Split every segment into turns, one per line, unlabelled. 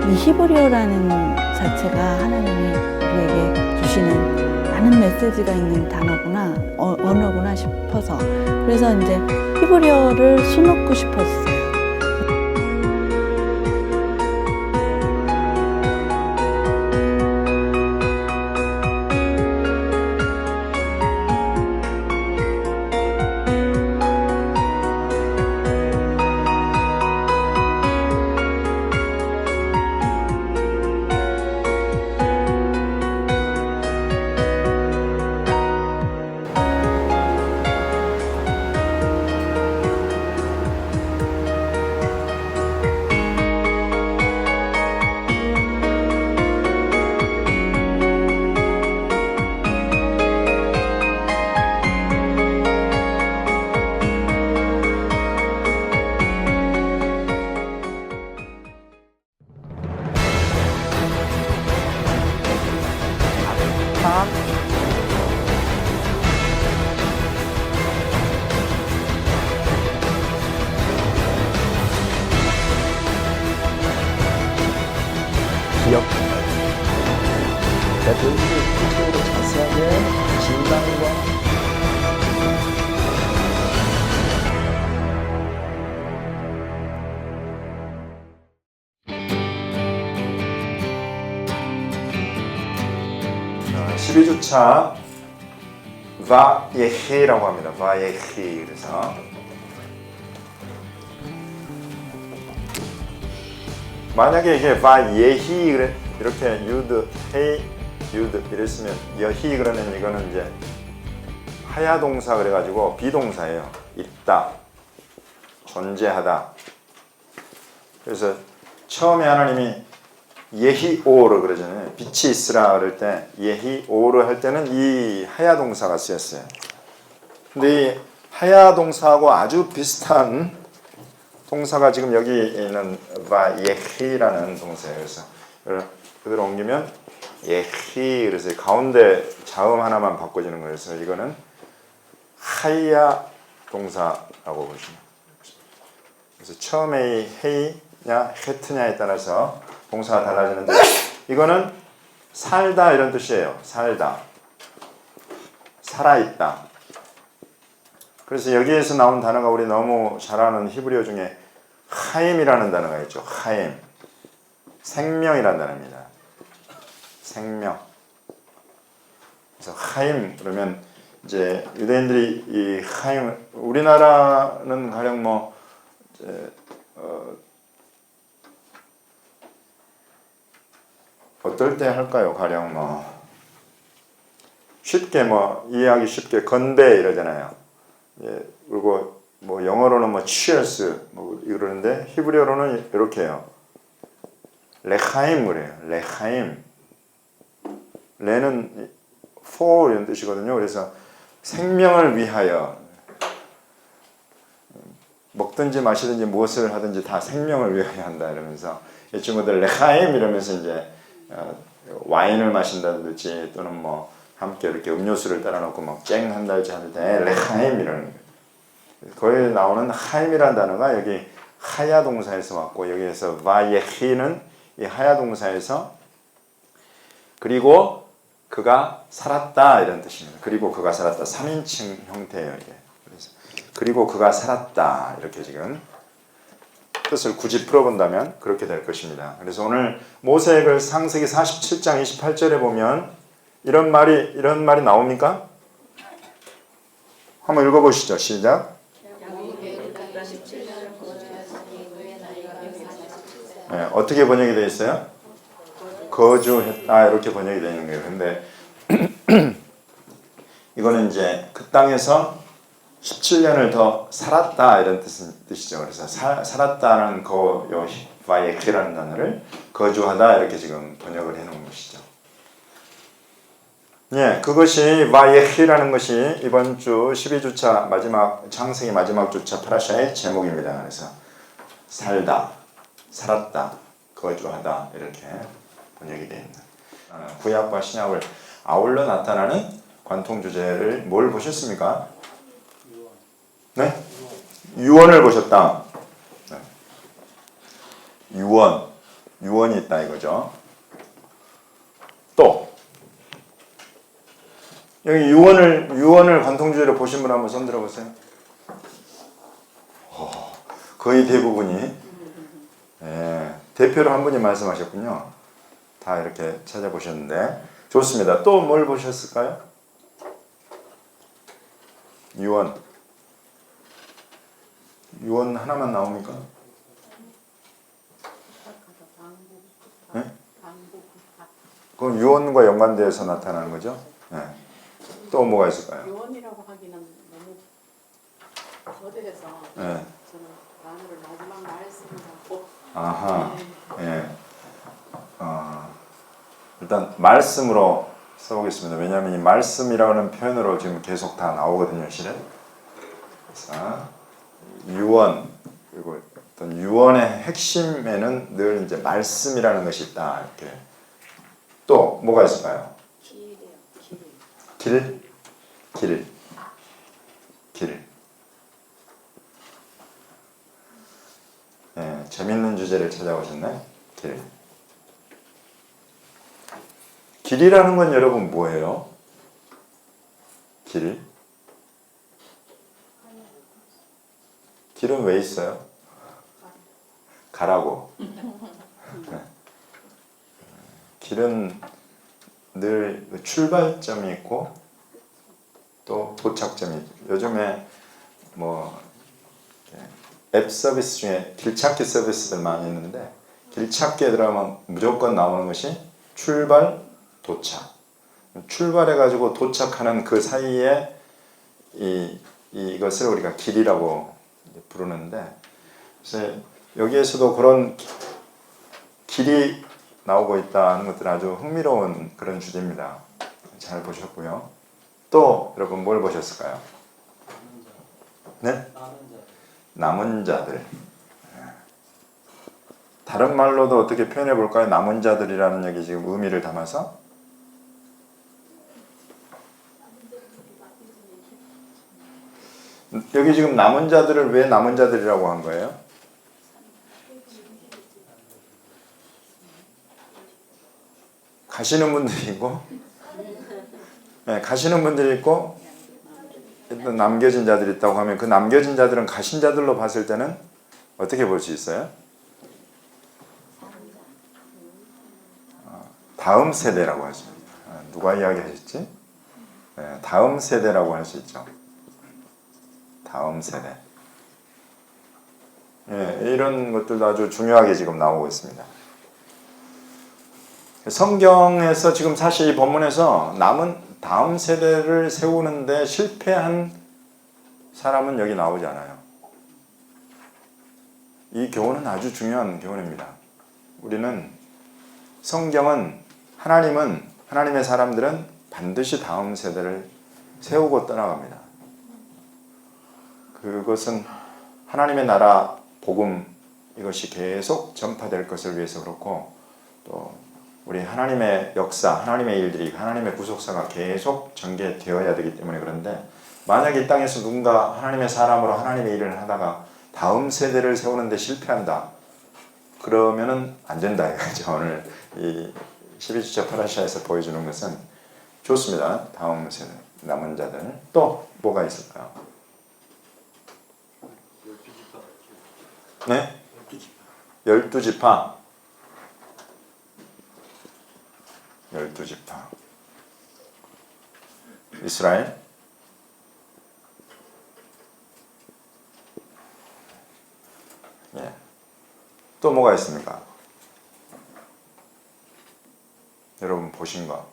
이 히브리어라는 자체가 하나님이 우리에게 주시는 많은 메시지가 있는 단어구나, 언어구나 싶어서 그래서 이제 히브리어를 수놓고 싶었어요.
기억, 대표님이 구체적으로 자세하게 진단과
자, 12주차 바예히라고 합니다. 바예히. 그래서 만약에 이게 바예히 그래 이렇게 유드 헤이 유드 이랬으면 여히 그러면 이거는 이제 하야 동사 그래가지고 비동사예요. 있다, 존재하다. 그래서 처음에 하나님이 예히오르 그러잖아요. 빛이 있으라 그럴 때 예히오르 할 때는 이 하야 동사가 쓰였어요. 근데 이 하야 동사하고 아주 비슷한 동사가 지금 여기 있는 바예히라는 동사예요. 그래서 그대로 옮기면 예히 그래서 가운데 자음 하나만 바꿔주는 거예요. 그래서 이거는 하야 동사라고 보시면. 그래서 처음에 이 헤이냐 헤트냐에 따라서 동사가 달라지는데 이거는 살다 이런 뜻이에요. 살다, 살아있다. 그래서 여기에서 나온 단어가 우리 너무 잘 아는 히브리어 중에 하임이라는 단어가 있죠. 하임, 생명이라는 단어입니다. 생명. 그래서 하임 그러면 이제 유대인들이 이 하임, 우리나라는 가령 뭐 어떨 때 할까요? 가령 뭐 쉽게 뭐 이해하기 쉽게 건배 이러잖아요. 예, 그리고 뭐 영어로는 뭐 cheers 뭐 이러는데 히브리어로는 이렇게 해요. 레하임 그래요. 레하임. 레는 for 이런 뜻이거든요. 그래서 생명을 위하여 먹든지 마시든지 무엇을 하든지 다 생명을 위하여 한다 이러면서 이 친구들 레하임 이러면서 이제 와인을 마신다든지 또는 뭐 함께 이렇게 음료수를 따라 놓고 막 쨍 한달지 할 때 레하임 이라는 거예요. 거기에 나오는 하임이라는 단어가 여기 하야 동사에서 왔고 여기에서 바예히는 이 하야 동사에서 그리고 그가 살았다 이런 뜻입니다. 그리고 그가 살았다 3인칭 형태예요. 이게. 그래서 그리고 그가 살았다 이렇게 지금 뜻을 굳이 풀어본다면 그렇게 될 것입니다. 그래서 오늘 모세액을 창세기 47장 28절에 보면 이런 말이 나옵니까? 한번 읽어보시죠. 시작. 네, 어떻게 번역이 되어 있어요? 거주했다 이렇게 번역이 되어 있는 거예요. 근데 이거는 이제 그 땅에서 17년을 더 살았다 이런 뜻이죠. 그래서 살았다는 바예히라는 단어를 거주하다 이렇게 지금 번역을 해놓은 것이죠. 예, 그것이 바예히라는 것이 이번 주 12주차 마지막 창세기 마지막 주차 파라샤의 제목입니다. 그래서 살다, 살았다, 거주하다 이렇게 번역이 되어 있는 구약과 신약을 아울러 나타나는 관통 주제를 뭘 보셨습니까? 네? 유언을 보셨다. 네. 유언. 유언이 있다 이거죠. 또 여기 유언을 관통주의로 보신 분 한번 손 들어보세요. 거의 대부분이 대표로 한 분이 말씀하셨군요. 다 이렇게 찾아보셨는데 좋습니다. 또 뭘 보셨을까요? 유언 하나만 나옵니까? 네? 그럼 유언과 연관되어서 나타나는 거죠? 네. 또 뭐가 있을까요?
요원이라고 하기는 너무 거대해서
네.
저는 단어를 마지막 말씀이라고.
아하. 예. 일단 말씀으로 써보겠습니다. 왜냐하면 이 말씀이라는 표현으로 지금 계속 다 나오거든요, 실은. 자, 유언 그리고 어떤 유언의 핵심에는 늘 이제 말씀이라는 것이 있다. 이렇게. 또 뭐가 있을까요?
길이요.
길. 예, 재밌는 주제를 찾아오셨네. 길. 길이라는 건 여러분 뭐예요? 길. 길은 왜 있어요? 가라고. 길은 늘 출발점이 있고 또 도착점이 있고 요즘에 뭐 앱 서비스 중에 길찾기 서비스들 많이 있는데 길찾기에 들어가면 무조건 나오는 것이 출발, 도착. 출발해가지고 도착하는 그 사이에 이것을 우리가 길이라고 부르는데 그래서 여기에서도 그런 길이 나오고 있다는 것들은 아주 흥미로운 그런 주제입니다. 잘 보셨고요. 또 여러분 뭘 보셨을까요? 네? 남은 자들. 다른 말로도 어떻게 표현해 볼까요? 남은 자들이라는 얘기 지금 의미를 담아서 여기 지금 남은 자들을 왜 남은 자들이라고 한 거예요? 가시는 분들이 있고 가시는 분들이 있고 일단 남겨진 자들이 있다고 하면 그 남겨진 자들은 가신 자들로 봤을 때는 어떻게 볼 수 있어요? 다음 세대라고 하죠. 누가 이야기하셨지? 다음 세대라고 할 수 있죠. 다음 세대. 이런 것들도 아주 중요하게 지금 나오고 있습니다. 성경에서 지금 사실 이 본문에서 남은 다음 세대를 세우는데 실패한 사람은 여기 나오지 않아요. 이 교훈은 아주 중요한 교훈입니다. 우리는 성경은 하나님의 사람들은 반드시 다음 세대를 세우고 떠나갑니다. 그것은 하나님의 나라 복음 이것이 계속 전파될 것을 위해서 그렇고 또 우리 하나님의 역사, 하나님의 일들이 하나님의 구속사가 계속 전개되어야 되기 때문에 그런데 만약에 이 땅에서 누군가 하나님의 사람으로 하나님의 일을 하다가 다음 세대를 세우는데 실패한다. 그러면은 안 된다 이거죠. 오늘 이 12주째 파라샤에서 보여주는 것은 좋습니다. 다음 세대, 남은 자들. 또 뭐가 있을까요? 네? 12지파. 12지파. 이스라엘. 예. 또 뭐가 있습니까? 여러분 보신 거.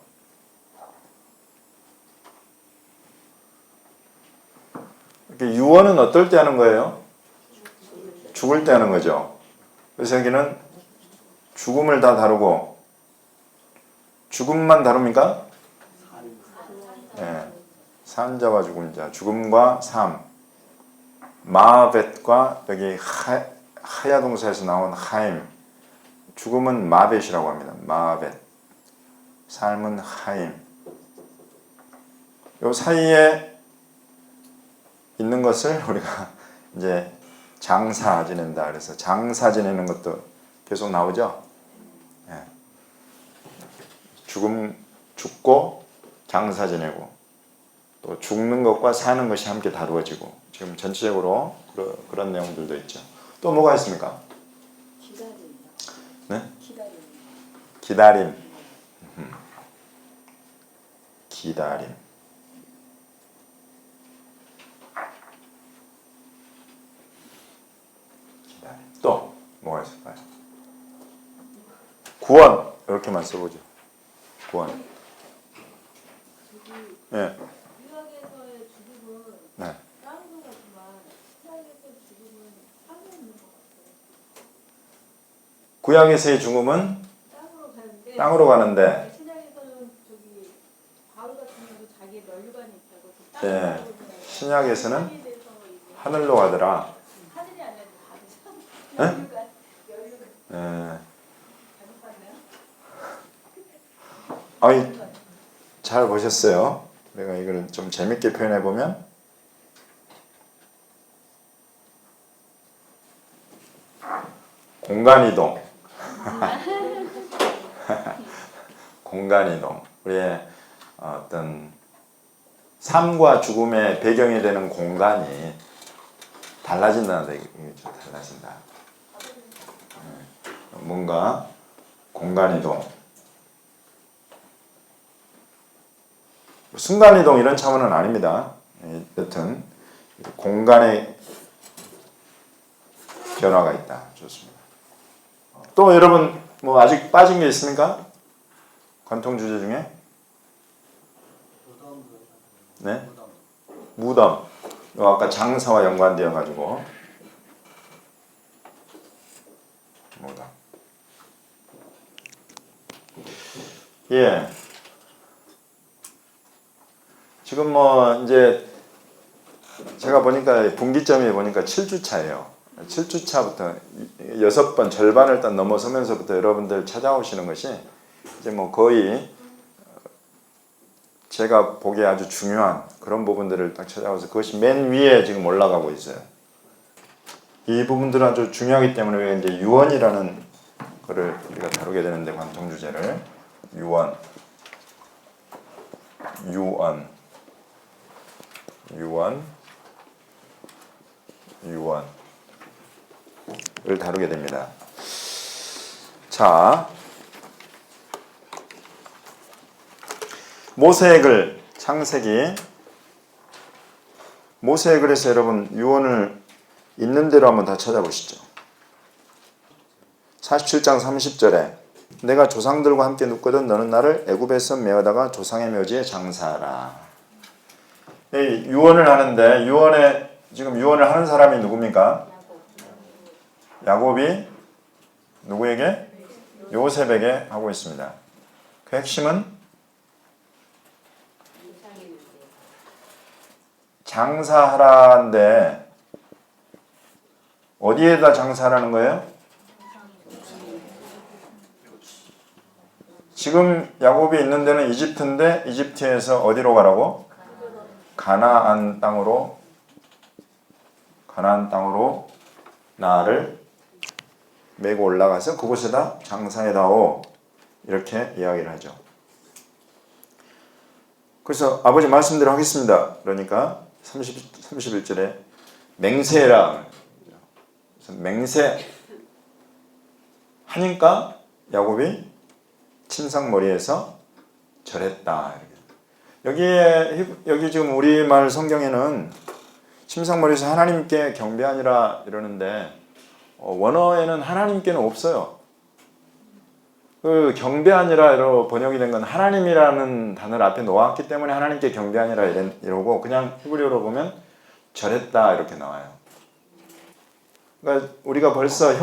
이렇게 유언은 어떨 때 하는 거예요? 죽을 때 하는 거죠. 그래서 여기는 죽음을 다 다루고 죽음만 다룹니까? 예. 산자와 죽은 자, 죽음과 삶, 마벳과 여기 하야 동사에서 나온 하임, 죽음은 마벳이라고 합니다. 마벳, 삶은 하임. 요 사이에 있는 것을 우리가 이제 장사 지낸다. 그래서 장사 지내는 것도 계속 나오죠. 죽고 장사 지내고 또 죽는 것과 사는 것이 함께 다루어지고 지금 전체적으로 그런 내용들도 있죠. 또 뭐가 있습니까?
기다림.
네?
기다림.
기다림. 기다림. 또 뭐가 있을까요? 구원 이렇게만 써보죠. 구원. 예.
유학에서의 죽음은
네.
땅으로 가지만 신학에서의 죽음은 땅에 있는 것 같아요.
구약에서의 죽음은
땅으로 가는데
땅으로 가는데
신학에서는 저기 바울 같은 경우도 자기의 멸류관이 있다고
예.
땅으로
신약에서는
하늘에서 이제
하늘로 가더라.
하늘이 아니라 받으셨
네?
멸류관
예.
잘못 봤나요?
아니 잘 보셨어요. 내가 이걸 좀 재밌게 표현해 보면 공간이동. 공간이동. 우리의 어떤 삶과 죽음의 배경이 되는 공간이 달라진다는 얘기죠. 달라진다. 뭔가 공간이동. 순간이동 이런 차원은 아닙니다. 여튼 공간의 변화가 있다. 좋습니다. 또 여러분 뭐 아직 빠진 게 있습니까? 관통 주제 중에? 네? 무덤. 아까 장사와 연관되어 가지고 무덤. 예. 지금 뭐 이제 제가 보니까 분기점이 보니까 7주차예요. 7주차부터 6번 절반을 딱 넘어서면서부터 여러분들 찾아오시는 것이 이제 뭐 거의 제가 보기에 아주 중요한 그런 부분들을 딱 찾아와서 그것이 맨 위에 지금 올라가고 있어요. 이 부분들은 아주 중요하기 때문에 왜 이제 유언이라는 거를 우리가 다루게 되는데 관통 주제를 유언 을 다루게 됩니다. 자, 모세의 글 창세기 모세의 글에서 여러분 유언을 있는 대로 한번 다 찾아보시죠. 47장 30절에 내가 조상들과 함께 눕거든 너는 나를 애굽에서 메어다가 조상의 묘지에 장사하라. 이 유언을 하는데 지금 유언을 하는 사람이 누굽니까? 야곱이 누구에게? 요셉에게 하고 있습니다. 그 핵심은 장사하라인데 어디에다 장사하라는 거예요? 지금 야곱이 있는 데는 이집트인데 이집트에서 어디로 가라고? 가나안 땅으로 나를 메고 올라가서 그곳에다 장사해다오 이렇게 이야기를 하죠. 그래서 아버지 말씀대로 하겠습니다. 그러니까 31절에 맹세해라. 맹세 하니까 야곱이 침상머리에서 절했다. 여기 지금 우리말 성경에는 침상머리에서 하나님께 경배하니라 이러는데 원어에는 하나님께는 없어요. 그 경배하니라 번역이 된 건 하나님이라는 단어를 앞에 놓았기 때문에 하나님께 경배하니라 이러고 그냥 히브리어로 보면 절했다 이렇게 나와요. 그러니까 우리가 벌써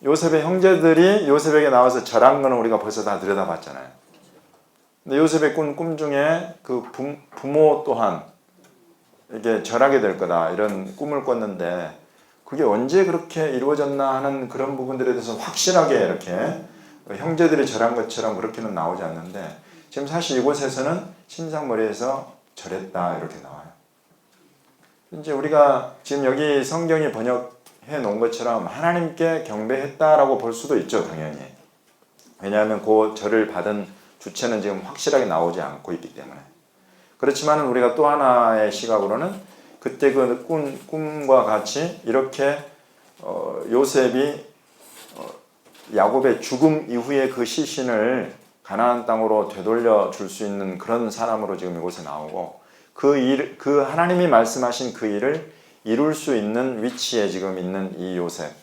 요셉의 형제들이 요셉에게 나와서 절한 거는 우리가 벌써 다 들여다봤잖아요. 근데 요셉의 꾼 꿈 중에 그 부모 또한 이게 절하게 될 거다 이런 꿈을 꿨는데 그게 언제 그렇게 이루어졌나 하는 그런 부분들에 대해서 확실하게 이렇게 형제들이 절한 것처럼 그렇게는 나오지 않는데 지금 사실 이곳에서는 침상머리에서 절했다 이렇게 나와요. 이제 우리가 지금 여기 성경이 번역해 놓은 것처럼 하나님께 경배했다라고 볼 수도 있죠, 당연히. 왜냐하면 그 절을 받은 주체는 지금 확실하게 나오지 않고 있기 때문에. 그렇지만 우리가 또 하나의 시각으로는 그때 그 꿈과 같이 이렇게 요셉이 야곱의 죽음 이후에 그 시신을 가나안 땅으로 되돌려 줄 수 있는 그런 사람으로 지금 이곳에 나오고 그 하나님이 말씀하신 그 일을 이룰 수 있는 위치에 지금 있는 이 요셉,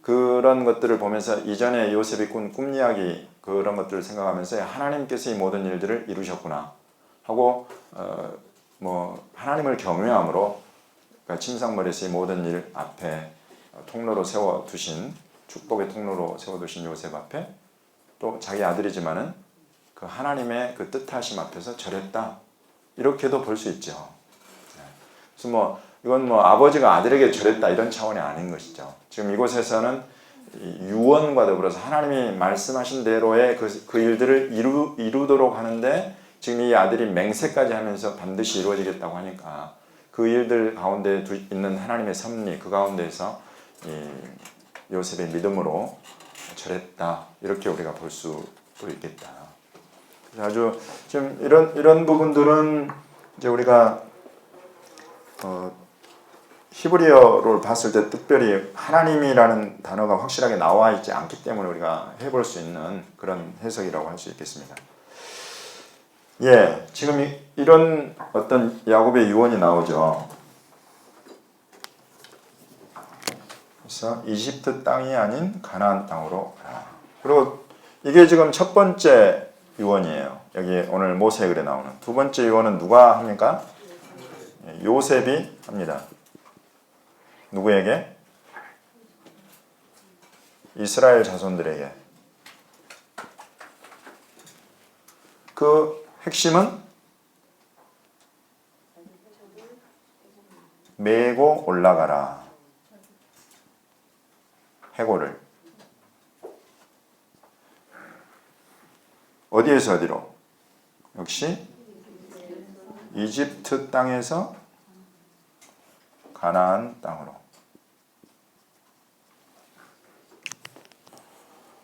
그런 것들을 보면서 이전에 요셉이 꾼 꿈 이야기 그런 것들을 생각하면서 하나님께서 이 모든 일들을 이루셨구나 하고 하나님을 경외함으로 그러니까 침상머리에서 이 모든 일 앞에 통로로 세워두신 축복의 통로로 세워두신 요셉 앞에 또 자기 아들이지만은 그 하나님의 그 뜻하심 앞에서 절했다 이렇게도 볼 수 있죠. 그래서 이건 아버지가 아들에게 절했다 이런 차원이 아닌 것이죠. 지금 이곳에서는 유언과 더불어서 하나님이 말씀하신 대로의 그 일들을 이루도록 하는데 지금 이 아들이 맹세까지 하면서 반드시 이루어지겠다고 하니까 그 일들 가운데 있는 하나님의 섭리 그 가운데에서 이 요셉의 믿음으로 절했다 이렇게 우리가 볼 수도 있겠다. 아주 지금 이런 부분들은 이제 우리가 히브리어를 봤을 때 특별히 하나님이라는 단어가 확실하게 나와 있지 않기 때문에 우리가 해볼 수 있는 그런 해석이라고 할 수 있겠습니다. 예, 지금 이런 어떤 야곱의 유언이 나오죠. 그래서 이집트 땅이 아닌 가나안 땅으로 가라. 그리고 이게 지금 첫 번째 유언이에요. 여기 오늘 모세의 글에 나오는. 두 번째 유언은 누가 합니까? 요셉이 합니다. 누구에게? 이스라엘 자손들에게. 그 핵심은 메고 올라가라. 해골을. 어디에서 어디로? 역시 이집트 땅에서 가나안 땅으로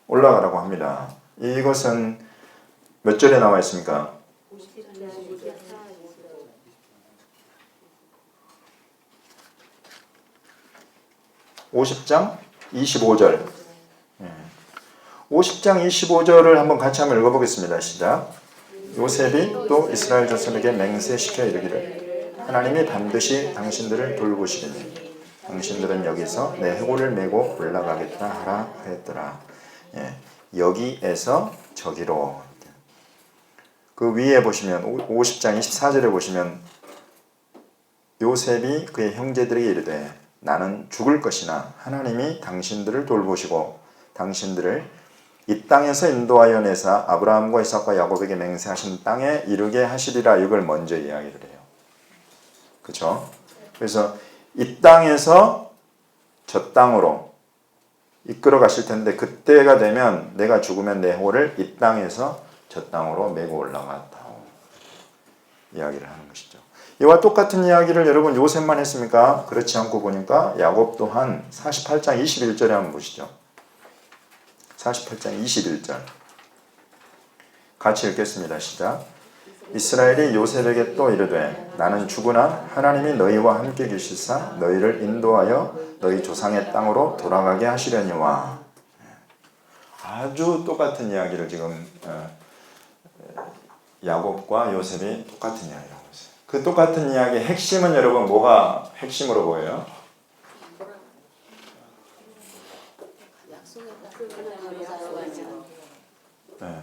올라가라고 합니다. 이것은 몇 절에 나와 있습니까? 50장 25절. 50장 25절을 한번 같이 한번 읽어보겠습니다. 시작. 요셉이 또 이스라엘 자손에게 맹세시켜 이르기를 하나님이 반드시 당신들을 돌보시리니 당신들은 여기서 내 해골을 메고 올라가겠다 하라 하였더라. 여기에서 저기로. 그 위에 보시면 50장 24절에 보시면 요셉이 그의 형제들에게 이르되 나는 죽을 것이나 하나님이 당신들을 돌보시고 당신들을 이 땅에서 인도하여 내사 아브라함과 이삭과 야곱에게 맹세하신 땅에 이르게 하시리라. 이걸 먼저 이야기를 해요. 그렇죠? 그래서 이 땅에서 저 땅으로 이끌어 가실 텐데 그때가 되면 내가 죽으면 내 해골을 이 땅에서 저 땅으로 메고 올라갔다고 이야기를 하는 것이죠. 이와 똑같은 이야기를 여러분 요셉만 했습니까? 그렇지 않고 보니까 야곱 또한 48장 21절에 한번 보시죠. 48장 21절 같이 읽겠습니다. 시작. 이스라엘이 요셉에게 또 이르되 나는 죽으나 하나님이 너희와 함께 계시사 너희를 인도하여 너희 조상의 땅으로 돌아가게 하시려니와. 아주 똑같은 이야기를 지금 야곱과 요셉이 똑같은 이야기를 하고 있어요. 그 똑같은 이야기의 핵심은 여러분 뭐가 핵심으로 보여요? 네.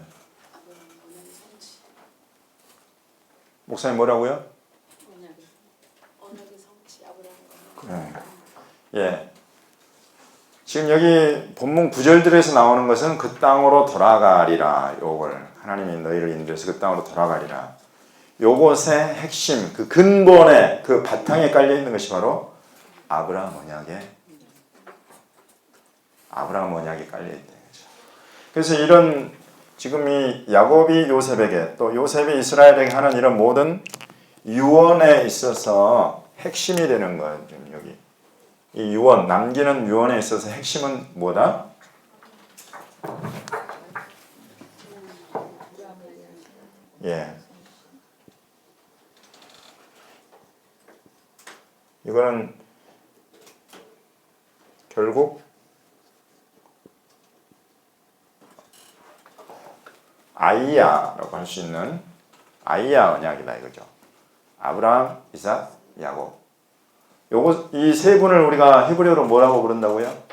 목사님 뭐라고요? 예. 지금 여기 본문 구절들에서 나오는 것은 그 땅으로 돌아가리라. 요걸 하나님이 너희를 인도해서 그 땅으로 돌아가리라. 요것의 핵심, 그 근본에 그 바탕에 깔려 있는 것이 바로 아브라함 언약에 깔려 있다. 그래서 이런 지금 이 야곱이 요셉에게 또 요셉이 이스라엘에게 하는 이런 모든 유언에 있어서 핵심이 되는 거예요. 지금 여기 이 유언, 남기는 유언에 있어서 핵심은 뭐다? 예. 이거는 결국 아이야라고 할 수 있는 아이야 언약이다 이거죠. 아브라함, 이삭, 야곱. 요거 이 세 분을 우리가 히브리어로 뭐라고 부른다고요?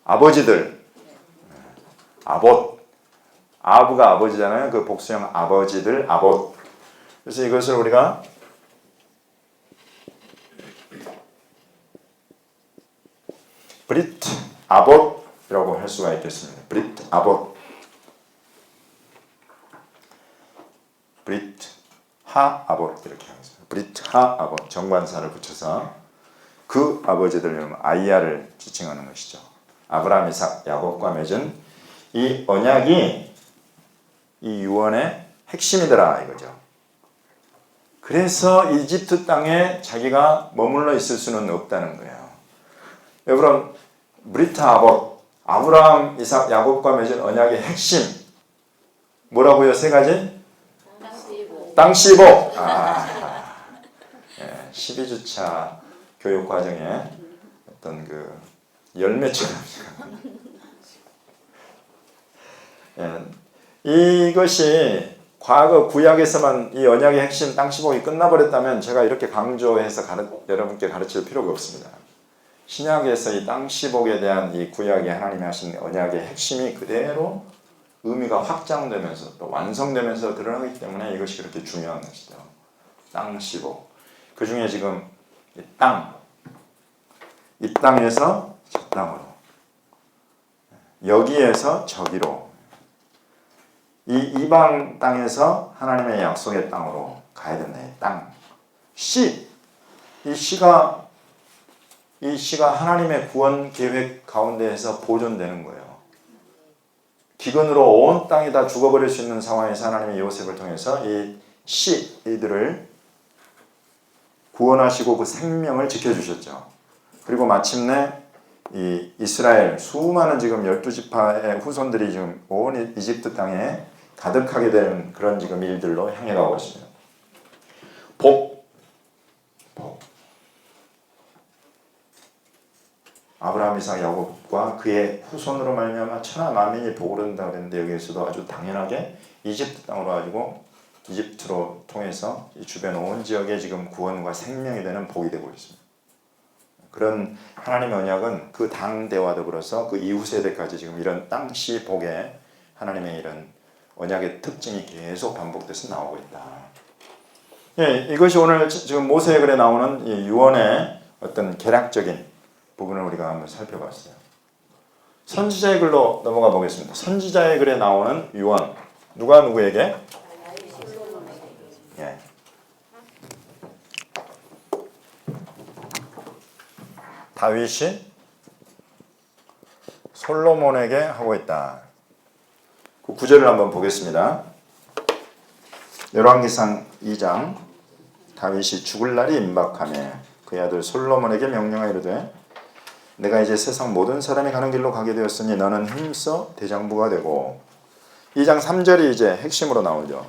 아버지들. 아봇. 아브가 아버지잖아요. 그 복수형 아버지들, 아봇. 그래서 이것을 우리가 브리트 아봇이라고 할 수가 있겠습니다. 브리트 아봇. 브리트 하 아봇 이렇게 하겠습니다. 브리트 하 아봇 정관사를 붙여서 그 아버지들 아이야를 지칭하는 것이죠. 아브라함, 이삭, 야곱과 맺은 이 언약이 이 유언의 핵심이더라 이거죠. 그래서 이집트 땅에 자기가 머물러 있을 수는 없다는 거예요. 여러분, 브리트 아봇, 아브라함, 이삭, 야곱과 맺은 언약의 핵심 뭐라고요? 세 가지? 땅시복. 12주차 교육 과정에 어떤 그 열매처럼 이것이 과거 구약에서만 이 언약의 핵심 땅시복이 끝나버렸다면 제가 이렇게 강조해서 여러분께 가르칠 필요가 없습니다. 신약에서 이 땅시복에 대한 이 구약이 하나님이 하신 언약의 핵심이 그대로 의미가 확장되면서 또 완성되면서 드러나기 때문에 이것이 그렇게 중요한 것이죠. 땅시복. 그 중에 지금 이 땅에서 저 땅으로, 여기에서 저기로, 이 이방 땅에서 하나님의 약속의 땅으로 가야 된다. 이 땅. 이 씨가 하나님의 구원 계획 가운데에서 보존되는 거예요. 기근으로 온 땅이 다 죽어버릴 수 있는 상황에서 하나님의 요셉을 통해서 이들을 구원하시고 그 생명을 지켜주셨죠. 그리고 마침내 이 이스라엘 수많은 지금 12지파의 후손들이 지금 온 이집트 땅에 가득하게 되는 그런 지금 일들로 향해 가고 있습니다. 복. 아브라함, 이삭, 야곱과 그의 후손으로 말미암아 천하 만민이 복을 얻는다 그랬는데 여기에서도 아주 당연하게 이집트 땅으로 가지고 이집트로 통해서 이 주변 온 지역에 지금 구원과 생명이 되는 복이 되고 있습니다. 그런 하나님의 언약은 그 당대와 더불어서 그 이후 세대까지 지금 이런 땅시 복에 하나님의 이런 언약의 특징이 계속 반복돼서 나오고 있다. 예, 이것이 오늘 지금 모세의 글에 나오는 이 유언의 어떤 개략적인 부분을 우리가 한번 살펴봤어요. 선지자의 글로 넘어가 보겠습니다. 선지자의 글에 나오는 유언. 누가 누구에게? 예. 다윗이 솔로몬에게 하고 있다. 그 구절을 한번 보겠습니다. 열왕기상 2장. 다윗이 죽을 날이 임박하매 그의 아들 솔로몬에게 명령하여 이르되 내가 이제 세상 모든 사람이 가는 길로 가게 되었으니 너는 힘써 대장부가 되고. 2장 3절이 이제 핵심으로 나오죠.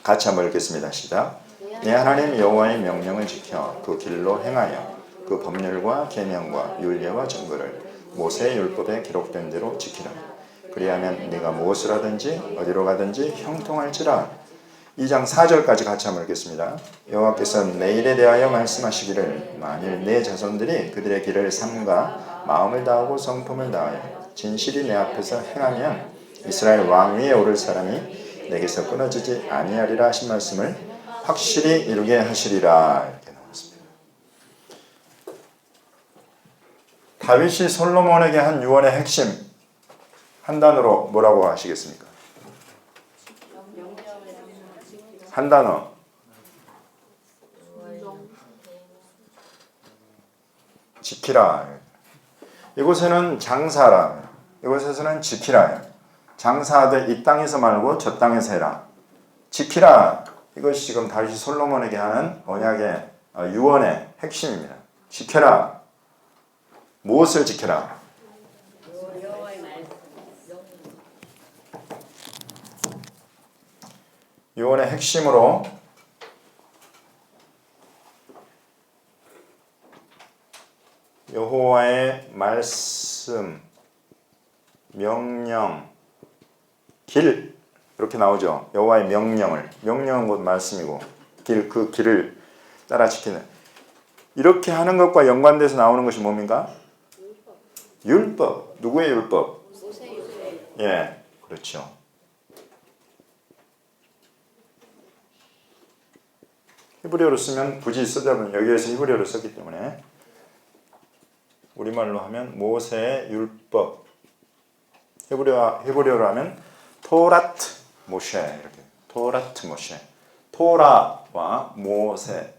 같이 한번 읽겠습니다. 시작. 내 하나님 여호와의 명령을 지켜 그 길로 행하여 그 법률과 계명과 율례와 정거를 모세의 율법에 기록된 대로 지키라. 그리하면 네가 무엇을 하든지 어디로 가든지 형통할지라. 2장 4절까지 같이 한번 읽겠습니다. 여호와께서 내 일에 대하여 말씀하시기를 만일 내 자손들이 그들의 길을 삼가 마음을 다하고 성품을 다하여 진실이 내 앞에서 행하면 이스라엘 왕 위에 오를 사람이 내게서 끊어지지 아니하리라 하신 말씀을 확실히 이루게 하시리라. 이렇게 나왔습니다. 다윗이 솔로몬에게 한 유언의 핵심 한 단어로 뭐라고 하시겠습니까? 한 단어. 지키라. 이곳에는 장사라. 이곳에서는 지키라. 장사하되 이 땅에서 말고 저 땅에서 해라. 지키라. 이것이 지금 다윗이 솔로몬에게 하는 언약의 유언의 핵심입니다. 지켜라. 무엇을 지켜라? 유언의 핵심으로 여호와의 말씀, 명령, 길 이렇게 나오죠. 여호와의 명령은 곧 말씀이고 그 길을 따라 지키는 이렇게 하는 것과 연관돼서 나오는 것이 뭡니까? 율법. 누구의 율법? 예, 그렇죠. 히브리어로 쓰면 굳이 쓰다 보면 여기에서 히브리어로 썼기 때문에 우리말로 하면 모세의 율법. 히브리어로 하면 토라트 모셰 이렇게. 토라트 모셰. 토라와 모세의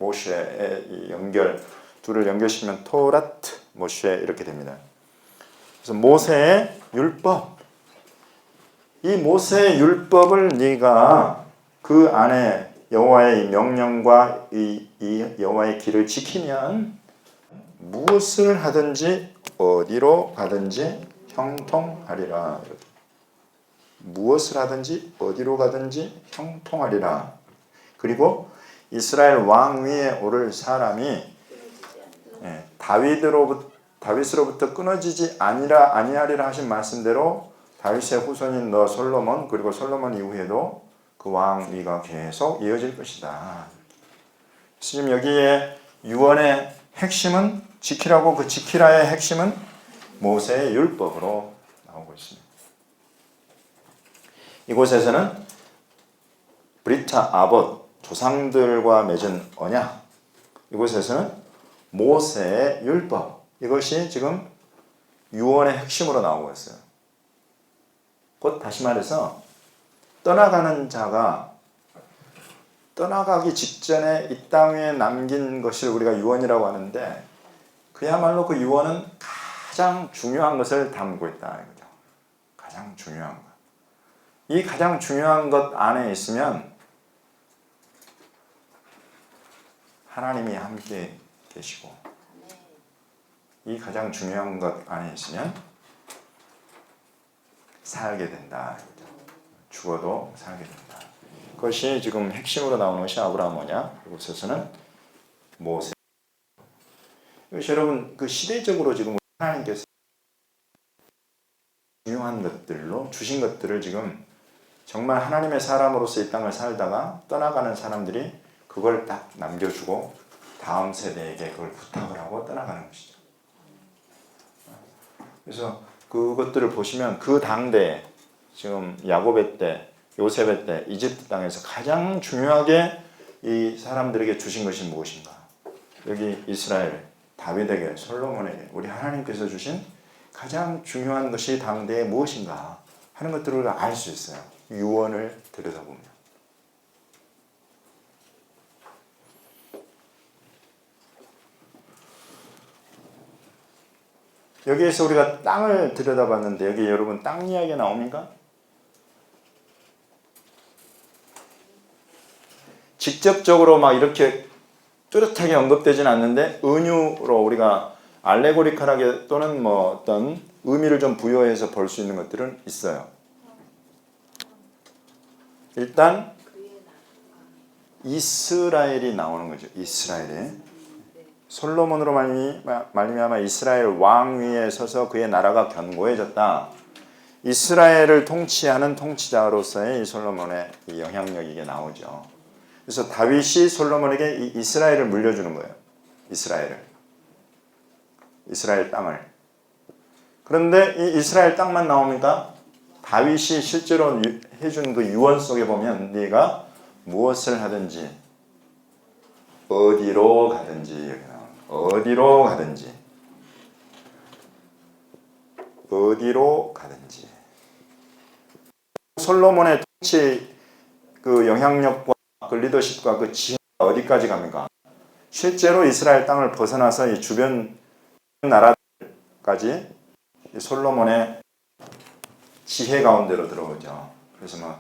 이 둘을 연결시키면 토라트 모셰 이렇게 됩니다. 그래서 모세의 율법. 이 모세의 율법을 네가 그 안에 여호와의 명령과 이 여호와의 길을 지키면 무엇을 하든지 어디로 가든지 형통하리라. 무엇을 하든지 어디로 가든지 형통하리라. 그리고 이스라엘 왕 위에 오를 사람이 다윗으로부터 끊어지지 아니하리라 하신 말씀대로 다윗의 후손인 너 솔로몬 그리고 솔로몬 이후에도 그 왕 위가 계속 이어질 것이다. 지금 여기에 유언의 핵심은 지키라고 그 지키라의 핵심은 모세의 율법으로 나오고 있습니다. 이곳에서는 브리타 아봇 조상들과 맺은 언약 이곳에서는 모세의 율법 이것이 지금 유언의 핵심으로 나오고 있어요. 곧 다시 말해서 떠나가는 자가 떠나가기 직전에 이 땅 위에 남긴 것을 우리가 유언이라고 하는데 그야말로 그 유언은 가장 중요한 것을 담고 있다 이거죠. 가장 중요한 것. 이 가장 중요한 것 안에 있으면 하나님이 함께 계시고 이 가장 중요한 것 안에 있으면 살게 된다. 죽어도 살게 된다. 그것이 지금 핵심으로 나오는 것이 아브라함 언약. 이곳에서는 모세. 이것이 여러분 그 시대적으로 지금 하나님께서 중요한 것들로 주신 것들을 지금 정말 하나님의 사람으로서 이 땅을 살다가 떠나가는 사람들이 그걸 딱 남겨주고 다음 세대에게 그걸 부탁을 하고 떠나가는 것이죠. 그래서 그것들을 보시면 그 당대에 지금 야곱의 때, 요셉의 때, 이집트 땅에서 가장 중요하게 이 사람들에게 주신 것이 무엇인가? 여기 이스라엘, 다윗에게, 솔로몬에게 우리 하나님께서 주신 가장 중요한 것이 당대에 무엇인가 하는 것들을 알 수 있어요. 유언을 들여다보면. 여기에서 우리가 땅을 들여다봤는데 여기 여러분 땅 이야기가 나옵니까? 직접적으로 막 이렇게 뚜렷하게 언급되지는 않는데 은유로 우리가 알레고리컬하게 또는 뭐 어떤 의미를 좀 부여해서 볼 수 있는 것들은 있어요. 일단 이스라엘이 나오는 거죠. 이스라엘이 솔로몬으로 말미암아 이스라엘 왕 위에 서서 그의 나라가 견고해졌다. 이스라엘을 통치하는 통치자로서의 이 솔로몬의 이 영향력이 이게 나오죠. 그래서 다윗이 솔로몬에게 이 이스라엘을 물려주는 거예요. 이스라엘 땅을. 그런데 이 이스라엘 땅만 나옵니까? 다윗이 실제로 해준 그 유언 속에 보면 네가 무엇을 하든지 어디로 가든지 이렇게 나옵니다. 어디로 가든지 솔로몬의 통치 그 영향력과 그 리더십과 그 지혜가 어디까지 갑니까? 실제로 이스라엘 땅을 벗어나서 이 주변 나라까지 솔로몬의 지혜 가운데로 들어오죠. 그래서 뭐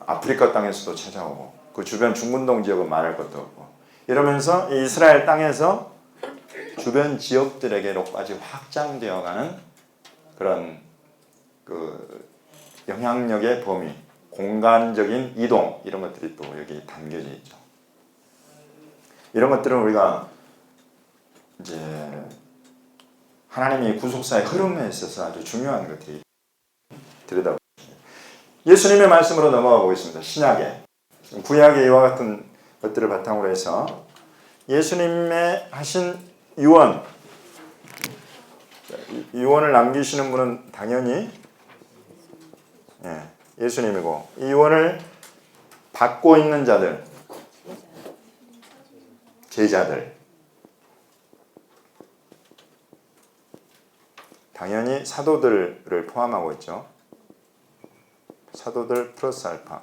아프리카 땅에서도 찾아오고 그 주변 중근동 지역은 말할 것도 없고 이러면서 이스라엘 땅에서 주변 지역들에게로까지 확장되어가는 그런 그 영향력의 범위, 공간적인 이동 이런 것들이 또 여기 담겨져 있죠. 이런 것들은 우리가 이제 하나님이 구속사의 흐름에 있어서 아주 중요한 것들이 들여다보겠습니다. 예수님의 말씀으로 넘어가 보겠습니다. 신약에 구약의 이와 같은 것들을 바탕으로 해서 예수님의 하신 유언, 유언을 남기시는 분은 당연히 예수님이고, 이 유언을 받고 있는 자들, 제자들, 당연히 사도들을 포함하고 있죠. 사도들 플러스 알파.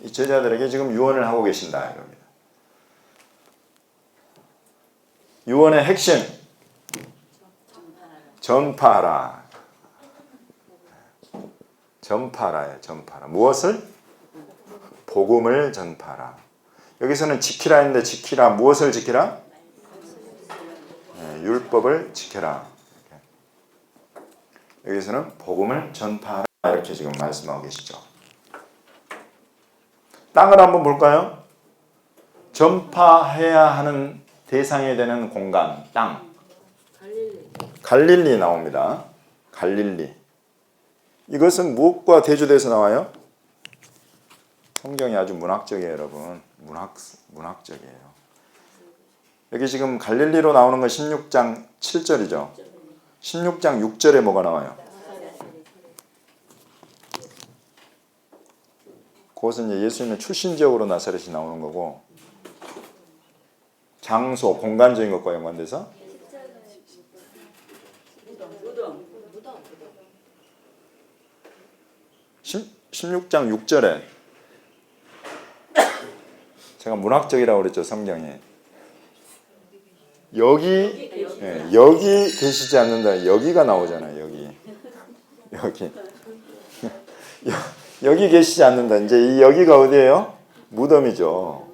이 제자들에게 지금 유언을 하고 계신다 이겁니다. 유언의 핵심, 전파하라. 전파라예요. 전파라. 무엇을? 복음을 전파하라. 여기서는 지키라 했는데 지키라, 무엇을 지키라? 율법을 지켜라. 여기서는 복음을 전파하라 이렇게 지금 말씀하고 계시죠. 땅을 한번 볼까요? 전파해야 하는 대상이 되는 공간, 땅. 갈릴리 나옵니다. 갈릴리. 이것은 무엇과 대조돼서 나와요? 성경이 아주 문학적이에요, 여러분. 문학적이에요. 여기 지금 갈릴리로 나오는 건 16장 7절이죠. 16장 6절에 뭐가 나와요? 그것은 이제 예수님의 출신 지역으로 나사렛이 나오는 거고, 장소, 공간적인 것과 연관돼서 16장 6절에 제가 문학적이라고 그랬죠, 성경이. 여기 계시지 않는다. 여기가 나오잖아요. 여기 계시지 않는다. 이제 이 여기가 어디예요? 무덤이죠.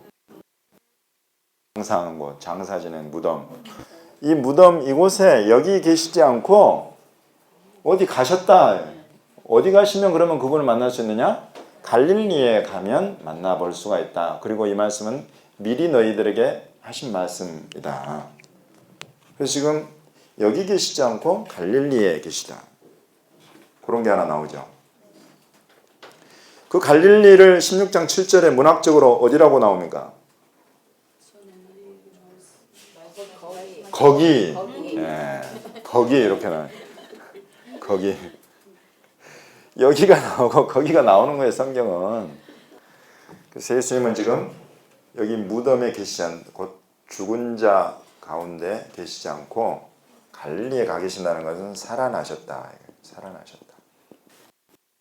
장사 지낸 무덤. 이 무덤 이곳에 여기 계시지 않고 어디 가셨다. 어디 가시면 그러면 그분을 만날 수 있느냐? 갈릴리에 가면 만나볼 수가 있다. 그리고 이 말씀은 미리 너희들에게 하신 말씀이다. 그래서 지금 여기 계시지 않고 갈릴리에 계시다. 그런 게 하나 나오죠. 그 갈릴리를 16장 7절에 문학적으로 어디라고 나옵니까? 거기. 거기 이렇게 나와요. 거기. 여기가 나오고 거기가 나오는 거예요, 성경은. 그래서 예수님은 지금 여기 무덤에 계시지 않고 곧 죽은 자 가운데 계시지 않고 갈릴리에 가 계신다는 것은 살아나셨다. 살아나셨다.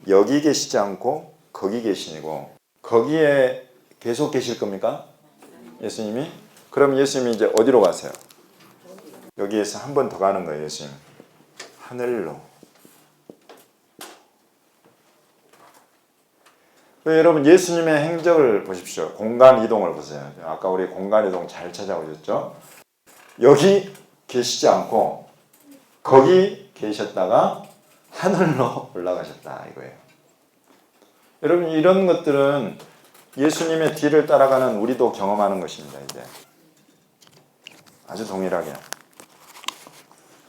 여기 계시지 않고 거기 계시고, 거기에 계속 계실 겁니까? 예수님이? 그럼 예수님이 이제 어디로 가세요? 여기에서 한 번 더 가는 거예요, 예수님. 하늘로. 여러분, 예수님의 행적을 보십시오. 공간 이동을 보세요. 아까 우리 공간 이동 잘 찾아오셨죠? 여기 계시지 않고 거기 계셨다가 하늘로 올라가셨다 이거예요. 여러분, 이런 것들은 예수님의 뒤를 따라가는 우리도 경험하는 것입니다. 이제 아주 동일하게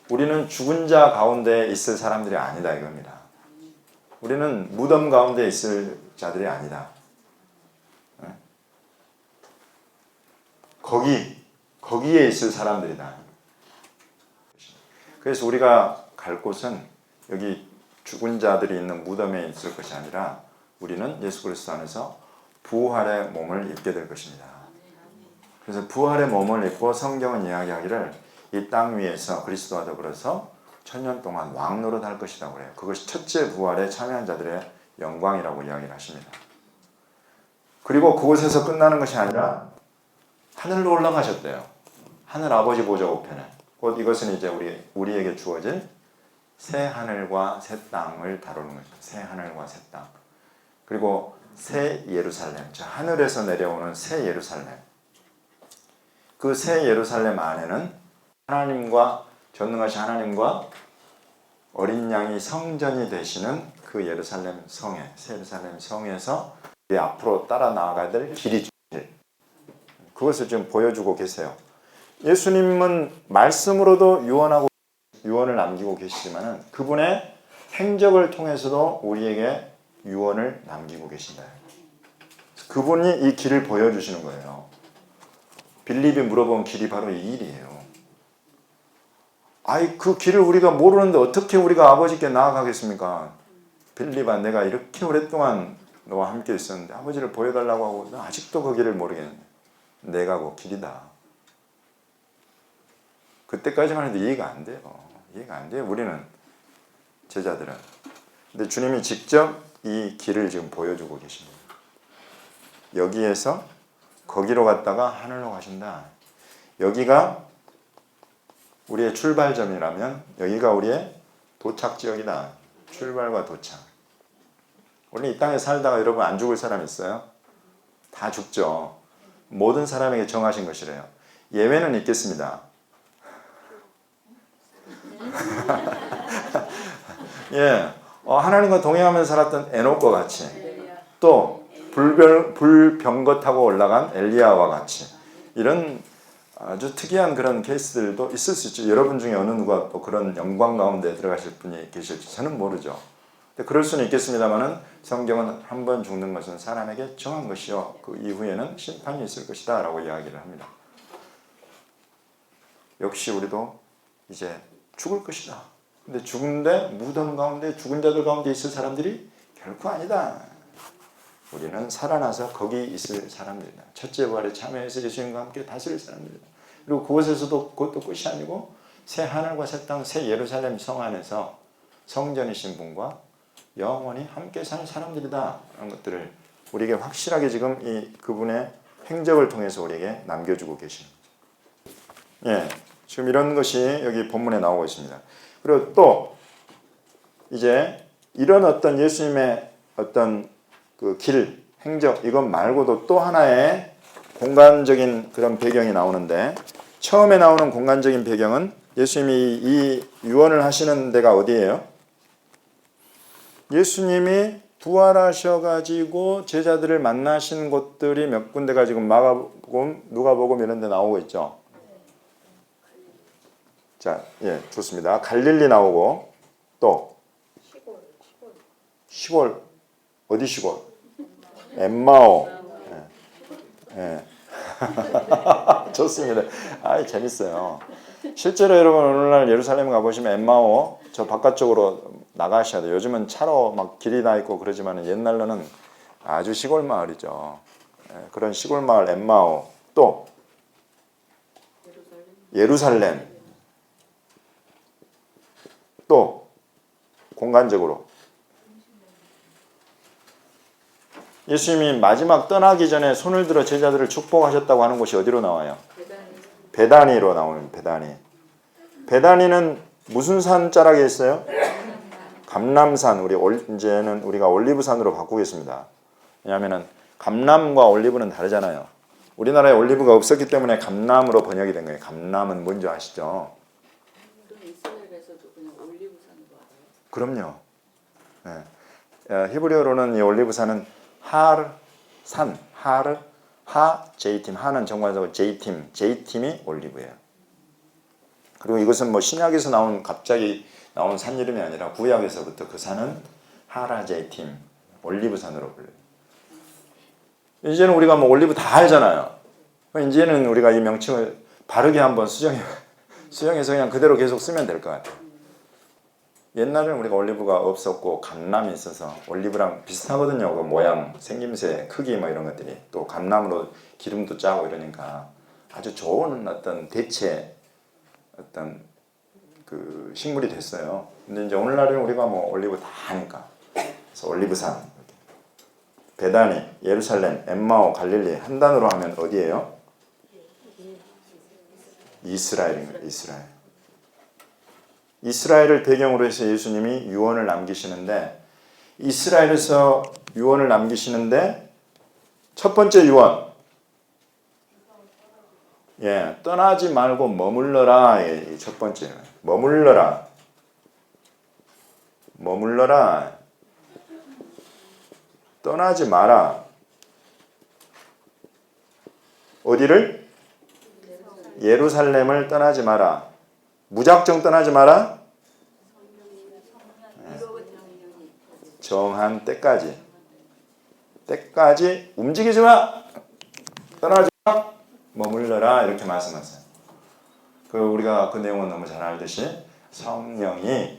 우리는 죽은 자 가운데 있을 사람들이 아니다 이겁니다. 우리는 무덤 가운데 있을 자들이 아니다. 거기에 있을 사람들이다. 그래서 우리가 갈 곳은 여기 죽은 자들이 있는 무덤에 있을 것이 아니라 우리는 예수 그리스도 안에서 부활의 몸을 입게 될 것입니다. 그래서 부활의 몸을 입고 성경은 이야기하기를 이 땅 위에서 그리스도와 더불어서 1000년 동안 왕노릇 할 것이라고 그래요. 그것이 첫째 부활에 참여한 자들의 영광이라고 이야기를 하십니다. 그리고 그곳에서 끝나는 것이 아니라 하늘로 올라가셨대요. 하늘 아버지 보좌 우편에. 곧 이것은 이제 우리에게 주어질 새 하늘과 새 땅을 다루는 것입니다. 새 하늘과 새 땅. 그리고 새 예루살렘. 저 하늘에서 내려오는 새 예루살렘. 그 새 예루살렘 안에는 전능하신 하나님과 어린 양이 성전이 되시는 그 예루살렘 성에, 새 예루살렘 성에서 우리 앞으로 따라 나아가야 될 길이죠. 그것을 지금 보여주고 계세요. 예수님은 말씀으로도 유언을 남기고 계시지만은 그분의 행적을 통해서도 우리에게 유언을 남기고 계신다. 그분이 이 길을 보여주시는 거예요. 빌립이 물어본 길이 바로 이 길이에요. 아이, 그 길을 우리가 모르는데 어떻게 우리가 아버지께 나아가겠습니까? 빌립아, 내가 이렇게 오랫동안 너와 함께 있었는데 아버지를 보여달라고 하고 너 아직도 그 길을 모르겠네. 내가 그 길이다. 그때까지만 해도 이해가 안 돼요. 이해가 안 돼요. 우리는 제자들은. 근데 주님이 직접 이 길을 지금 보여주고 계십니다. 여기에서 거기로 갔다가 하늘로 가신다. 여기가 우리의 출발점이라면 여기가 우리의 도착 지역이다. 출발과 도착. 우리 이 땅에 살다가 여러분 안 죽을 사람 있어요? 다 죽죠. 모든 사람에게 정하신 것이래요. 예외는 있겠습니다. 예, 하나님과 동행하면서 살았던 에녹과 같이, 또 불병거 타고 올라간 엘리야와 같이, 이런 아주 특이한 그런 케이스들도 있을 수 있죠. 여러분 중에 어느 누가 또 그런 영광 가운데 들어가실 분이 계실지 저는 모르죠. 근데 그럴 수는 있겠습니다만은 성경은 한 번 죽는 것은 사람에게 정한 것이요 그 이후에는 심판이 있을 것이다 라고 이야기를 합니다. 역시 우리도 이제 죽을 것이다. 근데 죽은데 무덤 가운데 죽은 자들 가운데 있을 사람들이 결코 아니다. 우리는 살아나서 거기 있을 사람들이다. 첫째 부활에 참여해서 예수님과 함께 다스릴 사람들이다. 그리고 그곳에서도 그것도 끝이 아니고 새 하늘과 새 땅, 새 예루살렘 성 안에서 성전이신 분과 영원히 함께 사는 사람들이다. 라는 것들을 우리에게 확실하게 지금 이 그분의 행적을 통해서 우리에게 남겨주고 계시는 거죠. 예, 지금 이런 것이 여기 본문에 나오고 있습니다. 그리고 또 이제 이런 어떤 예수님의 어떤 그 길, 행적 이것 말고도 또 하나의 공간적인 그런 배경이 나오는데 처음에 나오는 공간적인 배경은 예수님이 이 유언을 하시는 데가 어디예요? 예수님이 부활하셔가지고 제자들을 만나신 곳들이 몇 군데가 지금 마가복음, 누가복음 이런 데 나오고 있죠. 자, 예, 좋습니다. 갈릴리 나오고 또 시골 어디 시골? 엠마오. 예. 예. 좋습니다. 아, 재밌어요. 실제로 여러분 오늘날 예루살렘 가보시면 엠마오 저 바깥쪽으로 나가셔야 돼요. 요즘은 차로 막 길이 나 있고 그러지만 옛날로는 아주 시골 마을이죠. 예, 그런 시골 마을 엠마오. 또 예루살렘. 또 공간적으로 예수님이 마지막 떠나기 전에 손을 들어 제자들을 축복하셨다고 하는 곳이 어디로 나와요? 베다니로 나오는 베다니. 베다니는 무슨 산 자락에 있어요? 감람산. 이제는 우리가 올리브산으로 바꾸겠습니다. 왜냐하면은 감람과 올리브는 다르잖아요. 우리나라에 올리브가 없었기 때문에 감람으로 번역이 된 거예요. 감람은 뭔지 아시죠?
그럼 이스라엘에서도 그냥 올리브산으로 알아요?
그럼요. 네. 히브리어로는 이 올리브산은 하르산, 제이팀, 하는 정관사고 제이팀이 올리브예요. 그리고 이것은 뭐 신약에서 갑자기 나온 산 이름이 아니라 구약에서부터 그 산은 하라 제이팀, 올리브산으로 불려요. 이제는 우리가 뭐 올리브 다 알잖아요. 이제는 우리가 이 명칭을 바르게 한번 수정해서 그냥 그대로 계속 쓰면 될 것 같아요. 옛날에는 우리가 올리브가 없었고 감람이 있어서 올리브랑 비슷하거든요. 그 모양, 생김새, 크기 뭐 이런 것들이. 또 감람으로 기름도 짜고 이러니까 아주 좋은 어떤 대체 어떤 그 식물이 됐어요. 근데 이제 오늘날에는 우리가 뭐 올리브 다 아니까. 그래서 올리브산, 베다니, 예루살렘, 엠마오, 갈릴리 한 단어로 하면 어디예요? 이스라엘입니다. 이스라엘을 배경으로 해서 예수님이 유언을 남기시는데 이스라엘에서 유언을 남기시는데 첫 번째 유언, 예, 떠나지 말고 머물러라. 첫 번째 머물러라. 떠나지 마라. 어디를? 예루살렘을 떠나지 마라. 무작정 떠나지 마라. 정한 때까지. 때까지 움직이지 마. 떠나지 마. 머물러라. 이렇게 말씀하세요. 우리가 그 내용은 너무 잘 알듯이 성령이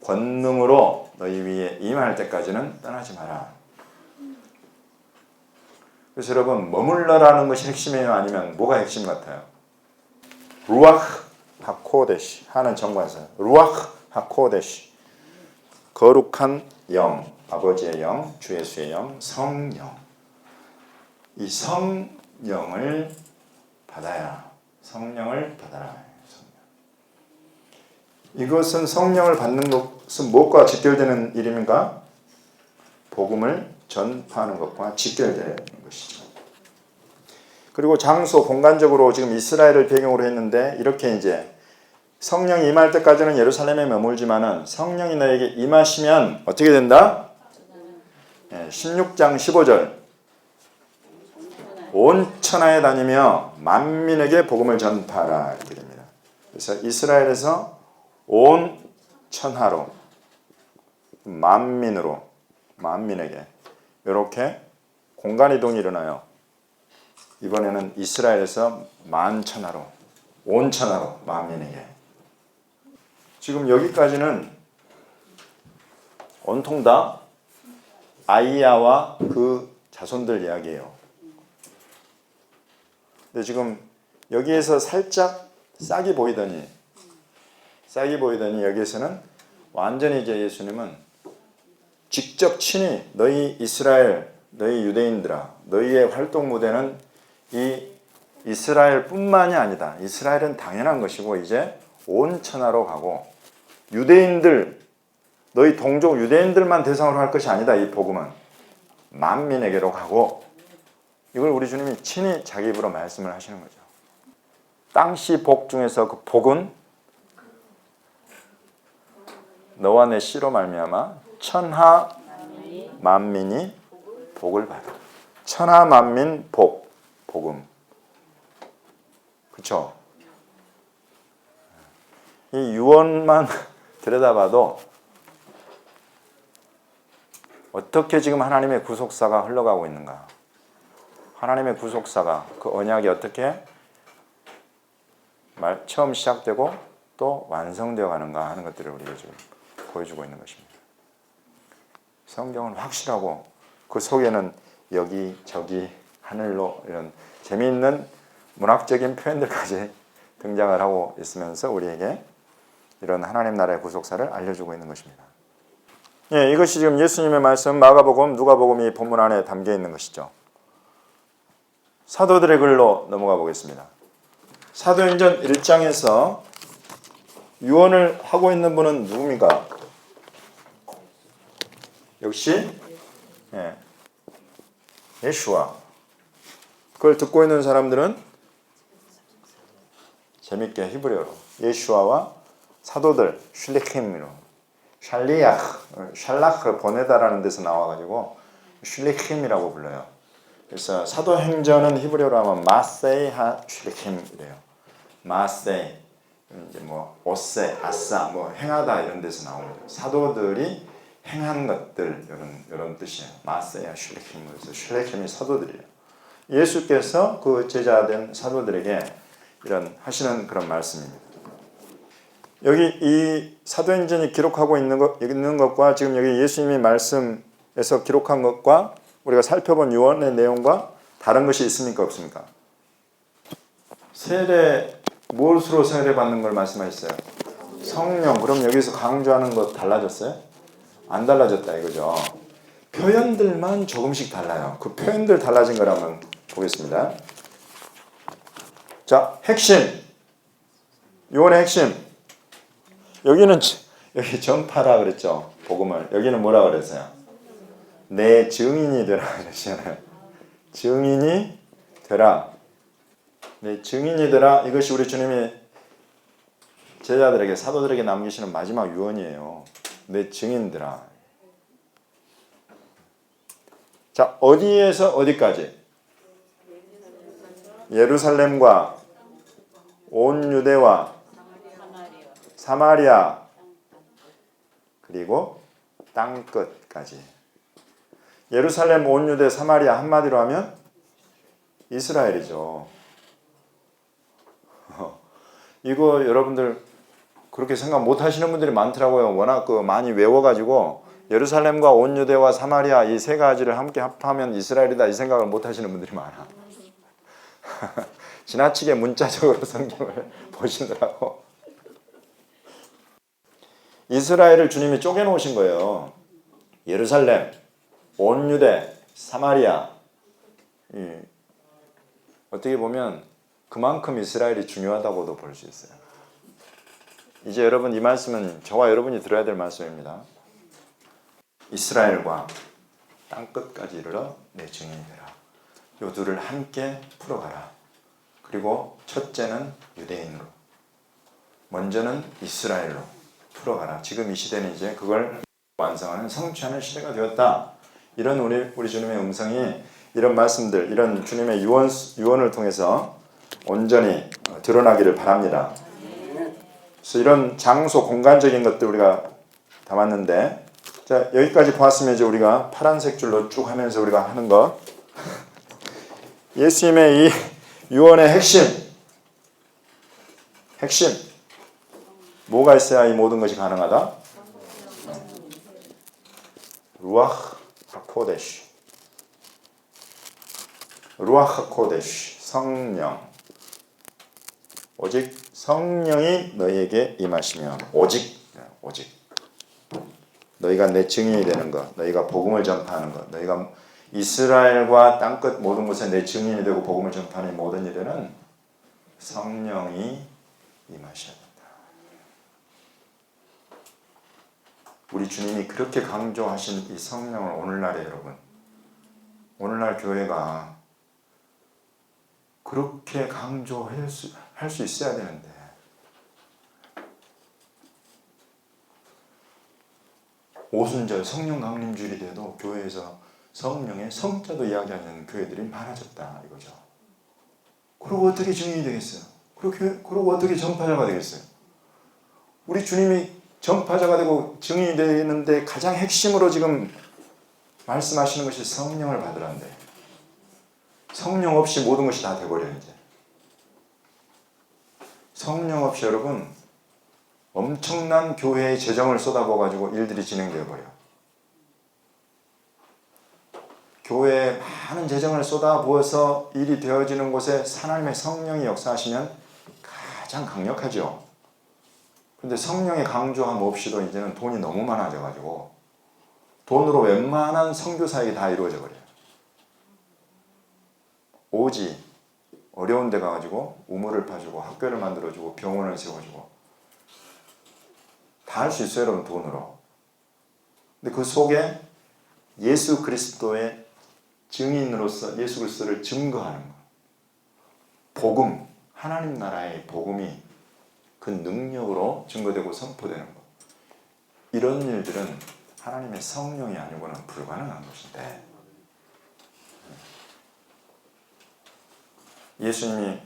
권능으로 너희 위에 임할 때까지는 떠나지 마라. 그래서 여러분, 머물러라는 것이 핵심이에요? 아니면 뭐가 핵심 같아요? 루아흐 하코데시 하는 정관에서 루아흐 하코데시, 거룩한 영, 아버지의 영, 주 예수의 영, 성령. 이 성령을 받아야, 성령을 받아라. 이것은 성령을 받는 것은 무엇과 직결되는 일입니까? 복음을 전파하는 것과 직결되는 것이죠. 그리고 장소, 공간적으로 지금 이스라엘을 배경으로 했는데, 이렇게 이제 성령이 임할 때까지는 예루살렘에 머물지만은 성령이 너에게 임하시면 어떻게 된다? 16장 15절. 온 천하에 다니며 만민에게 복음을 전파하라. 이렇게 됩니다. 그래서 이스라엘에서 온 천하로, 만민으로, 만민에게 이렇게 공간 이동이 일어나요. 이번에는 이스라엘에서 만천하로, 온 천하로, 만민에게. 지금 여기까지는 온통 다 아이야와 그 자손들 이야기예요. 근데 지금 여기에서 살짝 싹이 보이더니 여기에서는 완전히 이제 예수님은 직접 친히 너희 이스라엘, 너희 유대인들아, 너희의 활동 무대는 이 이스라엘뿐만이 아니다. 이스라엘은 당연한 것이고 이제 온 천하로 가고, 유대인들, 너희 동족 유대인들만 대상으로 할 것이 아니다. 이 복음은 만민에게로 가고, 이걸 우리 주님이 친히 자기 입으로 말씀을 하시는 거죠. 땅씨 복 중에서 그 복은 너와 내 씨로 말미암아 천하 만민이 복을 받아. 천하 만민 복, 복음. 그렇죠? 이 유언만 들여다봐도 어떻게 지금 하나님의 구속사가 흘러가고 있는가? 하나님의 구속사가, 그 언약이 어떻게 처음 시작되고 또 완성되어 가는가 하는 것들을 우리가 지금 보여주고 있는 것입니다. 성경은 확실하고 그 속에는 여기 저기 하늘로 이런 재미있는 문학적인 표현들까지 등장을 하고 있으면서 우리에게 이런 하나님 나라의 구속사를 알려주고 있는 것입니다. 예, 이것이 지금 예수님의 말씀 마가복음, 누가복음 이 본문 안에 담겨 있는 것이죠. 사도들의 글로 넘어가 보겠습니다. 사도행전 1장에서 유언을 하고 있는 분은 누굽니까? 역시 예수와. 그걸 듣고 있는 사람들은 재밌게 히브리어로 예수아와 사도들, 슐리킴으로, 샬라크를 보내다라는 데서 나와가지고 슐리킴이라고 불러요. 그래서 사도행전은 히브리어로 하면 마세이하 슐리킴이래요. 마세이, 이제 뭐 오세, 아싸, 뭐 행하다 이런 데서 나오는 거죠. 사도들이 행한 것들 이런 뜻이에요. 마세이하 슐리킴. 그래서 슐리킴이 사도들이에요. 예수께서 그 제자된 사도들에게 이런 하시는 그런 말씀입니다. 여기 이 사도행전이 기록하고 있는 것과 지금 여기 예수님이 말씀에서 기록한 것과 우리가 살펴본 유언의 내용과 다른 것이 있습니까? 없습니까? 세례, 무엇으로 세례받는 걸 말씀하셨어요? 성령. 그럼 여기서 강조하는 것 달라졌어요? 안 달라졌다 이거죠. 표현들만 조금씩 달라요. 그 표현들 달라진 걸 한번 보겠습니다. 자, 핵심. 유언의 핵심. 여기는 여기 전파라 그랬죠. 복음을. 여기는 뭐라 그랬어요? 내 증인이 되라 그러시잖아요. 증인이 되라. 내 증인이 되라. 이것이 우리 주님이 제자들에게, 사도들에게 남기시는 마지막 유언이에요. 내 증인들아. 자, 어디에서 어디까지? 예루살렘과 온 유대와 사마리아 그리고 땅끝까지. 예루살렘, 온 유대, 사마리아 한마디로 하면 이스라엘이죠. 이거 여러분들 그렇게 생각 못 하시는 분들이 많더라고요. 워낙 많이 외워가지고 예루살렘과 온 유대와 사마리아 이 세 가지를 함께 합하면 이스라엘이다 이 생각을 못 하시는 분들이 많아. 지나치게 문자적으로 성경을 보시더라고. 이스라엘을 주님이 쪼개놓으신 거예요. 예루살렘, 온 유대, 사마리아. 어떻게 보면 그만큼 이스라엘이 중요하다고도 볼 수 있어요. 이제 여러분 이 말씀은 저와 여러분이 들어야 될 말씀입니다. 이스라엘과 땅끝까지 이르러 내 증인이 되라. 요 둘을 함께 풀어가라. 그리고 첫째는 유대인으로, 먼저는 이스라엘로 풀어가라. 지금 이 시대는 이제 그걸 완성하는 성취하는 시대가 되었다. 이런 우리 주님의 음성이 이런 말씀들, 이런 주님의 유언을 통해서 온전히 드러나기를 바랍니다. 그래서 이런 장소, 공간적인 것들 우리가 담았는데, 자 여기까지 보았으면 이제 우리가 파란색 줄로 쭉 하면서 우리가 하는 것, 예수님의 이 유언의 핵심 뭐가 있어야 이 모든 것이 가능하다? 루아흐 하코데시, 루아흐 하코데시, 성령. 오직 성령이 너희에게 임하시면, 오직 너희가 내 증인이 되는 것, 너희가 복음을 전파하는 것, 너희가 이스라엘과 땅끝 모든 곳에 내 증인이 되고 복음을 전파하는 모든 일에는 성령이 임하셔야 된다. 우리 주님이 그렇게 강조하신 이 성령을 오늘날에 여러분, 오늘날 교회가 그렇게 강조할 수 있어야 되는데, 오순절 성령 강림주일이 돼도 교회에서 성령의 성자도 이야기하는 교회들이 많아졌다 이거죠. 그리고 어떻게 증인이 되겠어요? 그리고 어떻게 전파자가 되겠어요? 우리 주님이 전파자가 되고 증인이 되는데 가장 핵심으로 지금 말씀하시는 것이 성령을 받으라는데, 성령 없이 모든 것이 다 돼버려요. 이제 성령 없이 여러분 엄청난 교회의 재정을 쏟아부어가지고 일들이 진행되어버려요. 교회에 많은 재정을 쏟아부어서 일이 되어지는 곳에 하나님의 성령이 역사하시면 가장 강력하죠. 근데 성령의 강조함 없이도 이제는 돈이 너무 많아져가지고 돈으로 웬만한 선교 사역이 다 이루어져 버려요. 오지 어려운 데 가가지고 우물을 파주고 학교를 만들어주고 병원을 세워주고 다 할 수 있어요, 여러분, 돈으로. 근데 그 속에 예수 그리스도의 증인으로서 예수 그리스도를 증거하는 것, 복음, 하나님 나라의 복음이 그 능력으로 증거되고 선포되는 것, 이런 일들은 하나님의 성령이 아니고는 불가능한 것인데, 예수님이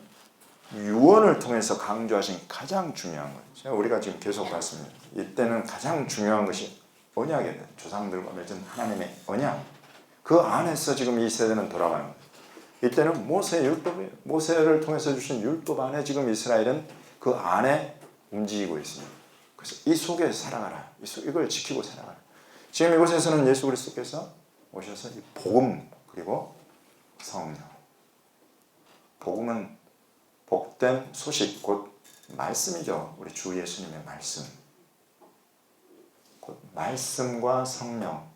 유언을 통해서 강조하신 가장 중요한 것, 제가 우리가 지금 계속 봤습니다. 이때는 가장 중요한 것이 언약이에요. 조상들과 맺은 하나님의 언약, 그 안에서 지금 이 세대는 돌아가는 거예요. 이때는 모세의 율법이에요. 모세를 통해서 주신 율법 안에 지금 이스라엘은 그 안에 움직이고 있습니다. 그래서 이 속에 살아가라. 이걸 지키고 살아가라. 지금 이곳에서는 예수 그리스도께서 오셔서 이 복음, 그리고 성령. 복음은 복된 소식, 곧 말씀이죠. 우리 주 예수님의 말씀. 곧 말씀과 성령.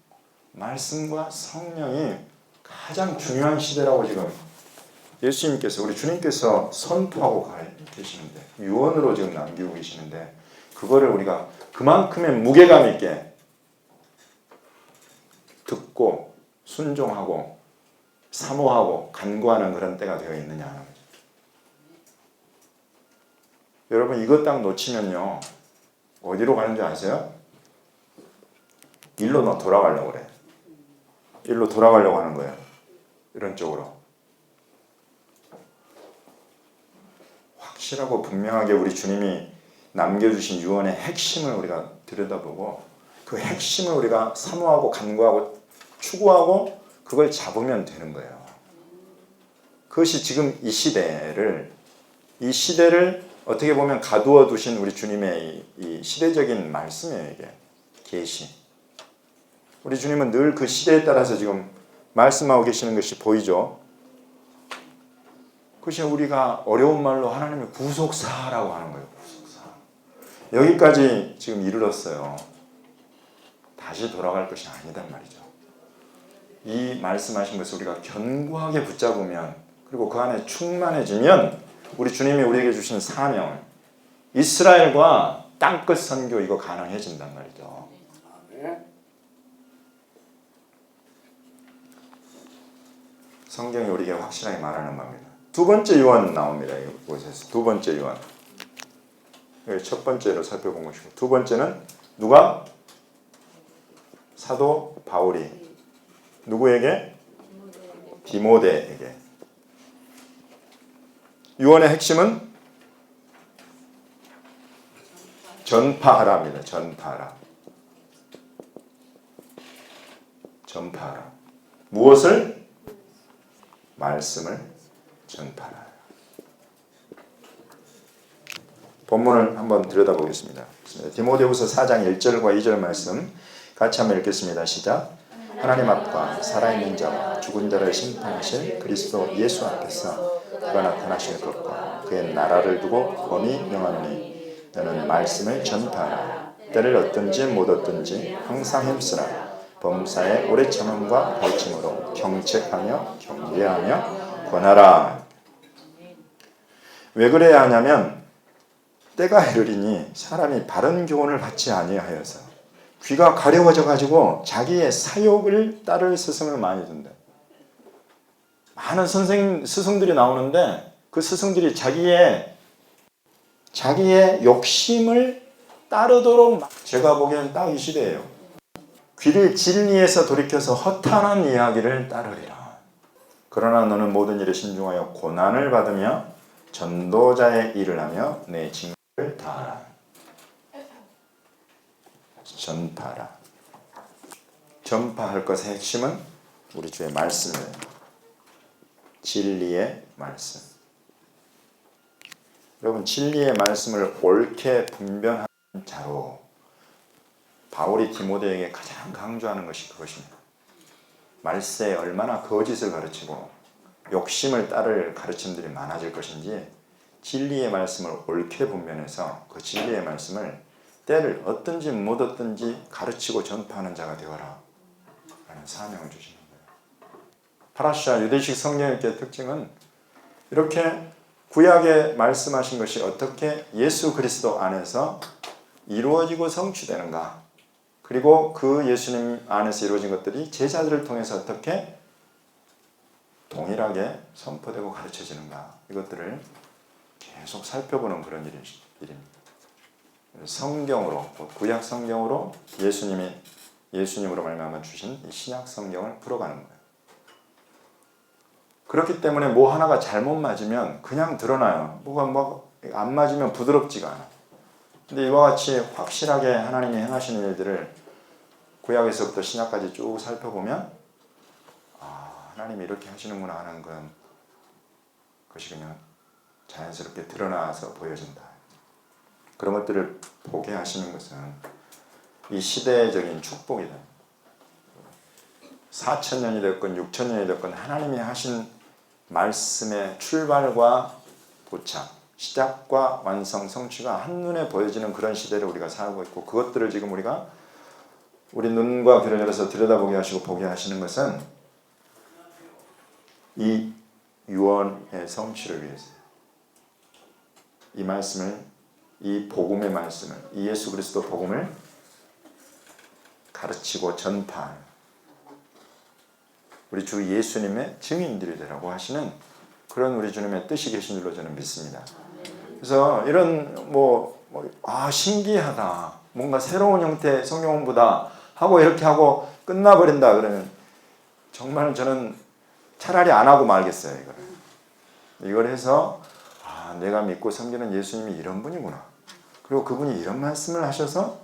말씀과 성령이 가장 중요한 시대라고 지금 예수님께서, 우리 주님께서 선포하고 계시는데, 유언으로 지금 남기고 계시는데, 그거를 우리가 그만큼의 무게감 있게 듣고 순종하고 사모하고 간구하는 그런 때가 되어 있느냐 하는 거죠. 여러분, 이것 딱 놓치면요, 어디로 가는 줄 아세요? 일로 돌아가려고 그래. 일로 돌아가려고 하는 거예요. 이런 쪽으로. 확실하고 분명하게 우리 주님이 남겨주신 유언의 핵심을 우리가 들여다보고 그 핵심을 우리가 사모하고 간구하고 추구하고 그걸 잡으면 되는 거예요. 그것이 지금 이 시대를 어떻게 보면 가두어 두신 우리 주님의 이 시대적인 말씀이에요. 이게 계시. 우리 주님은 늘 그 시대에 따라서 지금 말씀하고 계시는 것이 보이죠. 그것이 우리가 어려운 말로 하나님의 구속사라고 하는 거예요. 구속사. 여기까지 지금 이르렀어요. 다시 돌아갈 것이 아니단 말이죠. 이 말씀하신 것을 우리가 견고하게 붙잡으면 그리고 그 안에 충만해지면 우리 주님이 우리에게 주신 사명, 이스라엘과 땅끝 선교 이거 가능해진단 말이죠. 성경이 우리에게 확실하게 말하는 바입니다. 두 번째 유언 나옵니다. 이곳에서 두 번째 유언. 첫 번째로 살펴본 것이고 두 번째는 누가? 사도 바울이 누구에게? 디모데에게. 유언의 핵심은 전파하라입니다. 전파하라. 전파하라. 무엇을? 말씀을 전파하라. 본문을 한번 들여다보겠습니다. 디모데후서 4장 1절과 2절 말씀 같이 한번 읽겠습니다. 시작. 하나님 앞과 살아있는 자와 죽은 자를 심판하실 그리스도 예수 앞에서 그가 나타나실 것과 그의 나라를 두고 범이 명하노니 너는 말씀을 전파하라. 때를 얻든지 못 얻든지 항상 힘쓰라. 범사에 오래 참음과 발짐으로 경책하며 경계하며 권하라. 왜 그래야 하냐면 때가 이르리니 사람이 바른 교훈을 받지 아니하여서 귀가 가려워져 가지고 자기의 사욕을 따를 스승을 많이 둔다. 많은 스승들이 나오는데 그 스승들이 자기의 욕심을 따르도록 제가 보기에는 딱 이 시대예요. 귀를 진리에서 돌이켜서 허탄한 이야기를 따르리라. 그러나 너는 모든 일에 신중하여 고난을 받으며 전도자의 일을 하며 내 징계를 다하라. 전파하라. 전파할 것의 핵심은 우리 주의 말씀이에요. 진리의 말씀. 여러분 진리의 말씀을 옳게 분별하는 자로 바울이 디모데에게 가장 강조하는 것이 그것입니다. 말세에 얼마나 거짓을 가르치고 욕심을 따를 가르침들이 많아질 것인지 진리의 말씀을 옳게 분별해서 그 진리의 말씀을 때를 얻든지 못 얻든지 가르치고 전파하는 자가 되어라 라는 사명을 주시는 거예요. 파라샤 유대식 성경의 특징은 이렇게 구약에 말씀하신 것이 어떻게 예수 그리스도 안에서 이루어지고 성취되는가, 그리고 그 예수님 안에서 이루어진 것들이 제자들을 통해서 어떻게 동일하게 선포되고 가르쳐지는가, 이것들을 계속 살펴보는 그런 일입니다. 성경으로, 구약 성경으로 예수님으로 말미암아 주신 이 신약 성경을 풀어가는 거예요. 그렇기 때문에 뭐 하나가 잘못 맞으면 그냥 드러나요. 뭐가 안 맞으면 부드럽지가 않아. 근데 이와 같이 확실하게 하나님이 행하시는 일들을 구약에서부터 신약까지 쭉 살펴보면 하나님이 이렇게 하시는구나 하는 그런 것이 그냥 자연스럽게 드러나서 보여진다. 그런 것들을 보게 하시는 것은 이 시대적인 축복이다. 4,000년이 됐건 6,000년이 됐건 하나님이 하신 말씀의 출발과 도착, 시작과 완성, 성취가 한눈에 보여지는 그런 시대를 우리가 살고 있고, 그것들을 지금 우리가 우리 눈과 귀를 열어서 들여다보게 하시고 보게 하시는 것은 이 유언의 성취를 위해서요. 이 말씀을, 이 복음의 말씀을, 이 예수 그리스도 복음을 가르치고 전파하는 우리 주 예수님의 증인들이 되라고 하시는 그런 우리 주님의 뜻이 계신 줄로 저는 믿습니다. 그래서 이런 신기하다, 뭔가 새로운 형태의 성경 공부다 하고 이렇게 하고 끝나버린다 그러면 정말 저는 차라리 안 하고 말겠어요. 이걸 해서 내가 믿고 섬기는 예수님이 이런 분이구나. 그리고 그분이 이런 말씀을 하셔서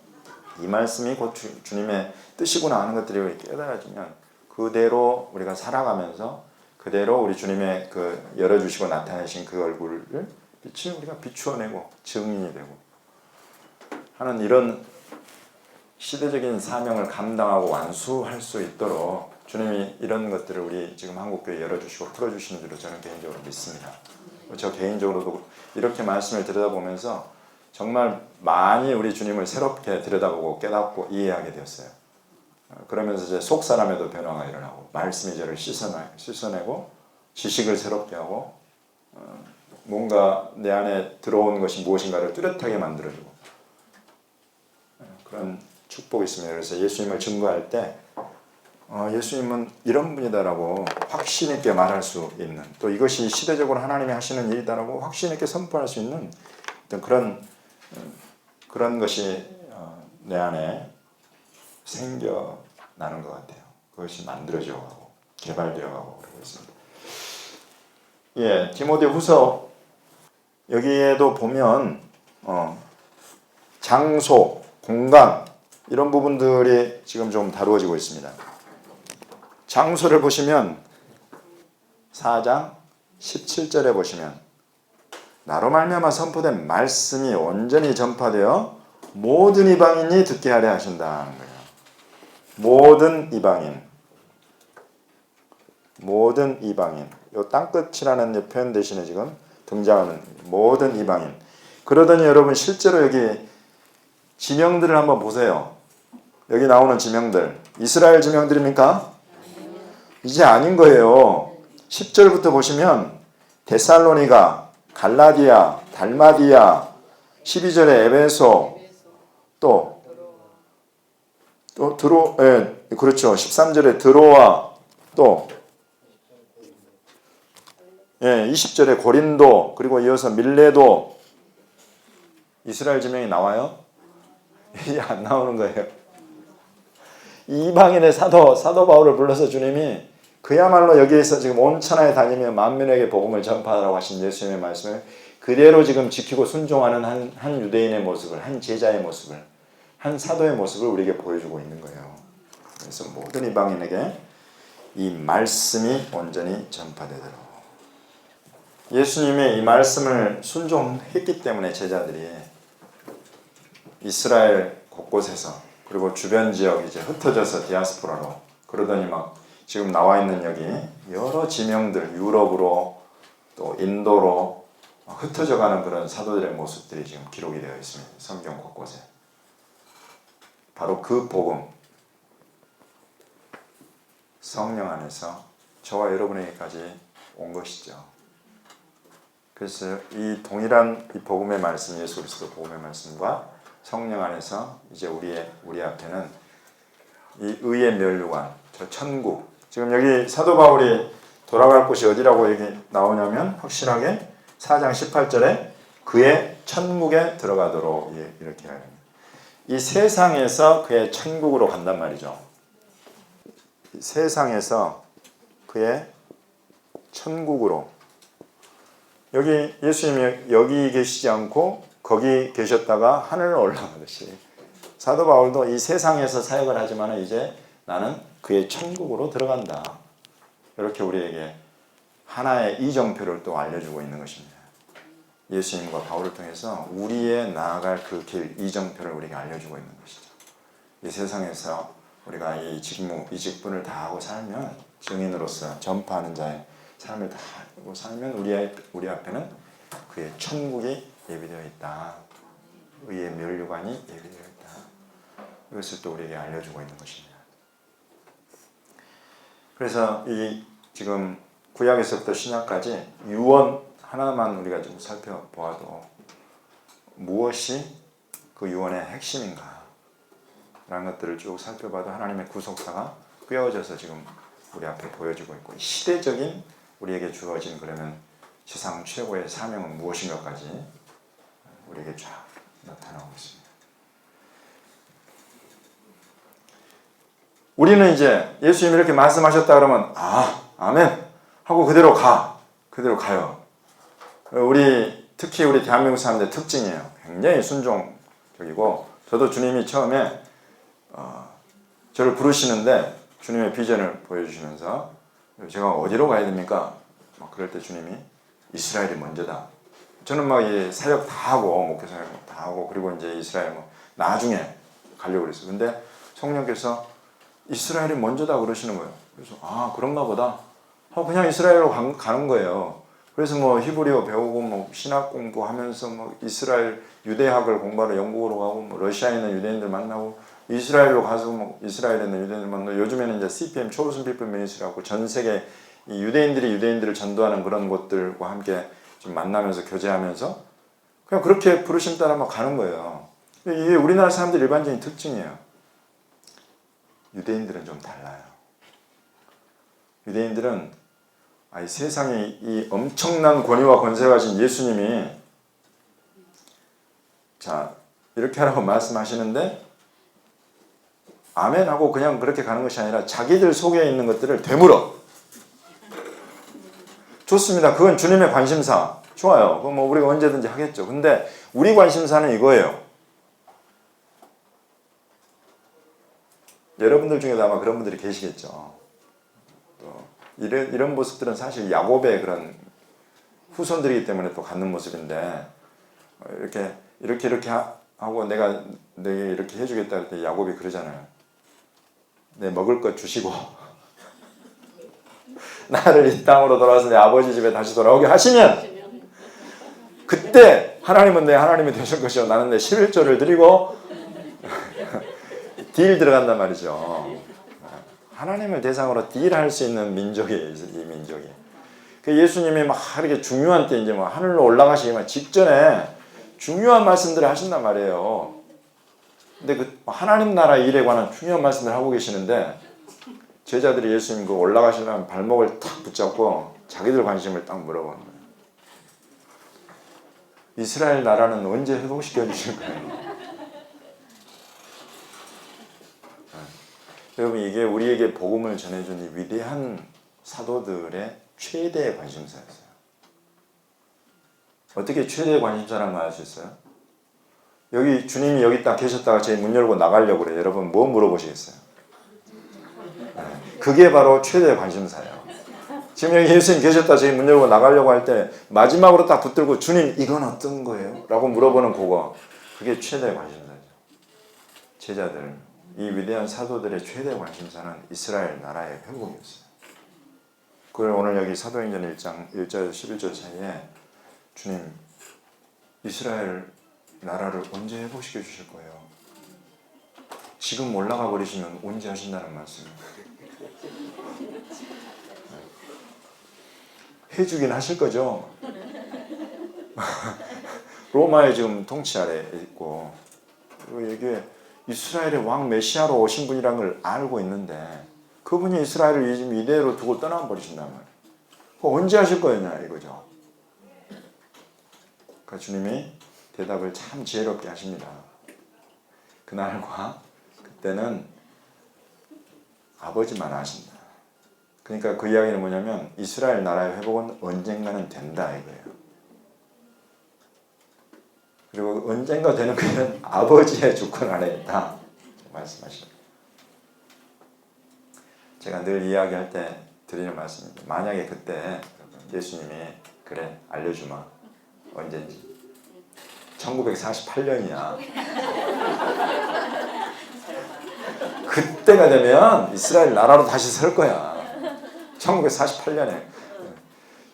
이 말씀이 곧 주님의 뜻이구나 하는 것들이 깨달아지면 그대로 우리가 살아가면서 그대로 우리 주님의 그 열어주시고 나타내신 그 얼굴을 빛을 우리가 비추어내고 증인이 되고 하는 이런 시대적인 사명을 감당하고 완수할 수 있도록 주님이 이런 것들을 우리 지금 한국교회 열어주시고 풀어주시는 줄로 저는 개인적으로 믿습니다. 저 개인적으로도 이렇게 말씀을 들여다보면서 정말 많이 우리 주님을 새롭게 들여다보고 깨닫고 이해하게 되었어요. 그러면서 이제 속 사람에도 변화가 일어나고 말씀이 저를 씻어내고 지식을 새롭게 하고 뭔가 내 안에 들어온 것이 무엇인가를 뚜렷하게 만들어주고 그런 축복이 있습니다. 그래서 예수님을 증거할 때 예수님은 이런 분이다라고 확신 있게 말할 수 있는, 또 이것이 시대적으로 하나님이 하시는 일이다라고 확신 있게 선포할 수 있는 어떤 그런 것이 내 안에 생겨나는 것 같아요. 그것이 만들어져 가고 개발되어 가고 그러고 있습니다. 예, 디모데후서 여기에도 보면 장소, 공간 이런 부분들이 지금 좀 다루어지고 있습니다. 장소를 보시면 4장 17절에 보시면 나로 말미암아 선포된 말씀이 온전히 전파되어 모든 이방인이 듣게 하려 하신다는 거예요. 모든 이방인. 요 땅끝이라는 표현 대신에 지금 등장하는 모든 이방인. 그러더니 여러분 실제로 여기 지명들을 한번 보세요. 여기 나오는 지명들 이스라엘 지명들입니까? 이제 아닌 거예요. 10절부터 보시면 데살로니가, 갈라디아, 달마디아, 12절에 에베소, 또 그렇죠. 13절에 드로아, 또 20절에 고린도, 그리고 이어서 밀레도. 이스라엘 지명이 나와요? 이게 안 나오는 거예요. 이방인의 사도 바울을 불러서 주님이 그야말로 여기에서 지금 온 천하에 다니며 만민에게 복음을 전파하라고 하신 예수님의 말씀을 그대로 지금 지키고 순종하는 한 유대인의 모습을, 한 제자의 모습을, 한 사도의 모습을 우리에게 보여주고 있는 거예요. 그래서 모든 이방인에게 이 말씀이 온전히 전파되도록 예수님의 이 말씀을 순종했기 때문에 제자들이 이스라엘 곳곳에서 그리고 주변 지역 이제 흩어져서 디아스포라로 그러더니 막 지금 나와 있는 여기 여러 지명들 유럽으로 또 인도로 흩어져가는 그런 사도들의 모습들이 지금 기록이 되어 있습니다. 성경 곳곳에. 바로 그 복음 성령 안에서 저와 여러분에게까지 온 것이죠. 그래서 이 동일한 이 복음의 말씀, 예수 그리스도 복음의 말씀과 성령 안에서 이제 우리 앞에는 이 의의 면류관, 저 천국. 지금 여기 사도 바울이 돌아갈 곳이 어디라고 여기 나오냐면 확실하게 4장 18절에 그의 천국에 들어가도록 이렇게 합니다. 이 세상에서 그의 천국으로 간단 말이죠. 세상에서 그의 천국으로. 여기 예수님이 여기 계시지 않고 거기 계셨다가 하늘로 올라가듯이 사도 바울도 이 세상에서 사역을 하지만 이제 나는 그의 천국으로 들어간다. 이렇게 우리에게 하나의 이정표를 또 알려주고 있는 것입니다. 예수님과 바울을 통해서 우리의 나아갈 그 길, 이정표를 우리에게 알려주고 있는 것이죠. 이 세상에서 우리가 이 직무, 이 직분을 다하고 살면 증인으로서 전파하는 자의 삶을 다하고 살면 우리 앞에는 그의 천국이 예비되어 있다. 의의 면류관이 예비되어 있다. 이것을 또 우리에게 알려주고 있는 것입니다. 그래서 이 지금 구약에서부터 신약까지 유언 하나만 우리가 좀 살펴보아도 무엇이 그 유언의 핵심인가 라는 것들을 쭉 살펴봐도 하나님의 구속사가 꿰어져서 지금 우리 앞에 보여지고 있고 시대적인 우리에게 주어진 그러면 세상 최고의 사명은 무엇인가까지 우리에게 쫙 나타나고 있습니다. 우리는 이제 예수님이 이렇게 말씀하셨다 그러면 아멘 하고 그대로 가요. 특히 우리 대한민국 사람들의 특징이에요. 굉장히 순종적이고, 저도 주님이 처음에 저를 부르시는데 주님의 비전을 보여주시면서 제가 어디로 가야 됩니까? 막 그럴 때 주님이 이스라엘이 먼저다. 저는 막 이 사역 다 하고 목회 사역 다 하고 그리고 이제 이스라엘 나중에 가려고 그랬어요. 근데 성령께서 이스라엘이 먼저다 그러시는 거예요. 그래서 그런가 보다 하고 그냥 이스라엘로 가는 거예요. 그래서 히브리어 배우고 신학 공부하면서 이스라엘 유대학을 공부하러 영국으로 가고 러시아에 있는 유대인들 만나고 이스라엘로 가서 이스라엘에 있는 유대인들 만나고 요즘에는 이제 CPM Chosen People Ministry라고 전 세계 이 유대인들이 유대인들을 전도하는 그런 곳들과 함께 좀 만나면서 교제하면서 그냥 그렇게 부르심 따라 가는 거예요. 이게 우리나라 사람들 일반적인 특징이에요. 유대인들은 좀 달라요. 유대인들은 이 세상에 이 엄청난 권위와 권세가 가진 예수님이 자 이렇게 하라고 말씀하시는데 아멘 하고 그냥 그렇게 가는 것이 아니라 자기들 속에 있는 것들을 되물어. 좋습니다. 그건 주님의 관심사. 좋아요. 그건 우리가 언제든지 하겠죠. 근데 우리 관심사는 이거예요. 여러분들 중에도 아마 그런 분들이 계시겠죠. 또 이런 모습들은 사실 야곱의 그런 후손들이기 때문에 또 갖는 모습인데 이렇게 하고 내가 내게 이렇게 해주겠다 할 때 야곱이 그러잖아요. 내 먹을 것 주시고 나를 이 땅으로 돌아와서 내 아버지 집에 다시 돌아오게 하시면 그때 하나님은 내 하나님이 되실 것이요 나는 내 11조를 드리고 딜 들어간단 말이죠. 하나님을 대상으로 딜할 수 있는 민족이에요. 이 민족이. 그 예수님이 막 이렇게 중요한 때 이제 하늘로 올라가시기 직전에 중요한 말씀들을 하신단 말이에요. 근데 그 하나님 나라 일에 관한 중요한 말씀을 하고 계시는데 제자들이 예수님 그 올라가시려면 발목을 탁 붙잡고 자기들 관심을 딱 물어보는 거예요. 이스라엘 나라는 언제 회복시켜 주실 거예요? 여러분 이게 우리에게 복음을 전해준 이 위대한 사도들의 최대의 관심사였어요. 어떻게 최대의 관심사라는 걸 알 수 있어요? 여기 주님이 여기 딱 계셨다가 제 문 열고 나가려고 그래요. 여러분 뭐 물어보시겠어요? 그게 바로 최대의 관심사예요. 지금 여기 예수님 계셨다 제 문 열고 나가려고 할 때 마지막으로 딱 붙들고 주님 이건 어떤 거예요? 라고 물어보는 그거 그게 최대의 관심사죠. 제자들 이 위대한 사도들의 최대 관심사는 이스라엘 나라의 회복이었어요. 그걸 오늘 여기 사도행전 1장 1절에서 11절 사이에 주님 이스라엘 나라를 언제 회복시켜 주실 거예요? 지금 올라가 버리시면 언제 하신다는 말씀이에요. 해주긴 하실 거죠. 로마의 지금 통치 아래 있고 그리고 여기에 이스라엘의 왕 메시아로 오신 분이라는 걸 알고 있는데 그분이 이스라엘을 지금 이대로 두고 떠나버리신단 말이에요. 그거 언제 하실 거였냐 이거죠. 그러니까 주님이 대답을 참 지혜롭게 하십니다. 그날과 그때는 아버지만 아신다. 그러니까 그 이야기는 뭐냐면 이스라엘 나라의 회복은 언젠가는 된다 이거예요. 그리고 언젠가 되는 것은 아버지의 주권 안에 있다 말씀하십니다. 제가 늘 이야기할 때 드리는 말씀입니다. 만약에 그때 예수님이 그래 알려주마 언젠지 1948년이야. 그때가 되면 이스라엘 나라로 다시 설 거야. 1948년에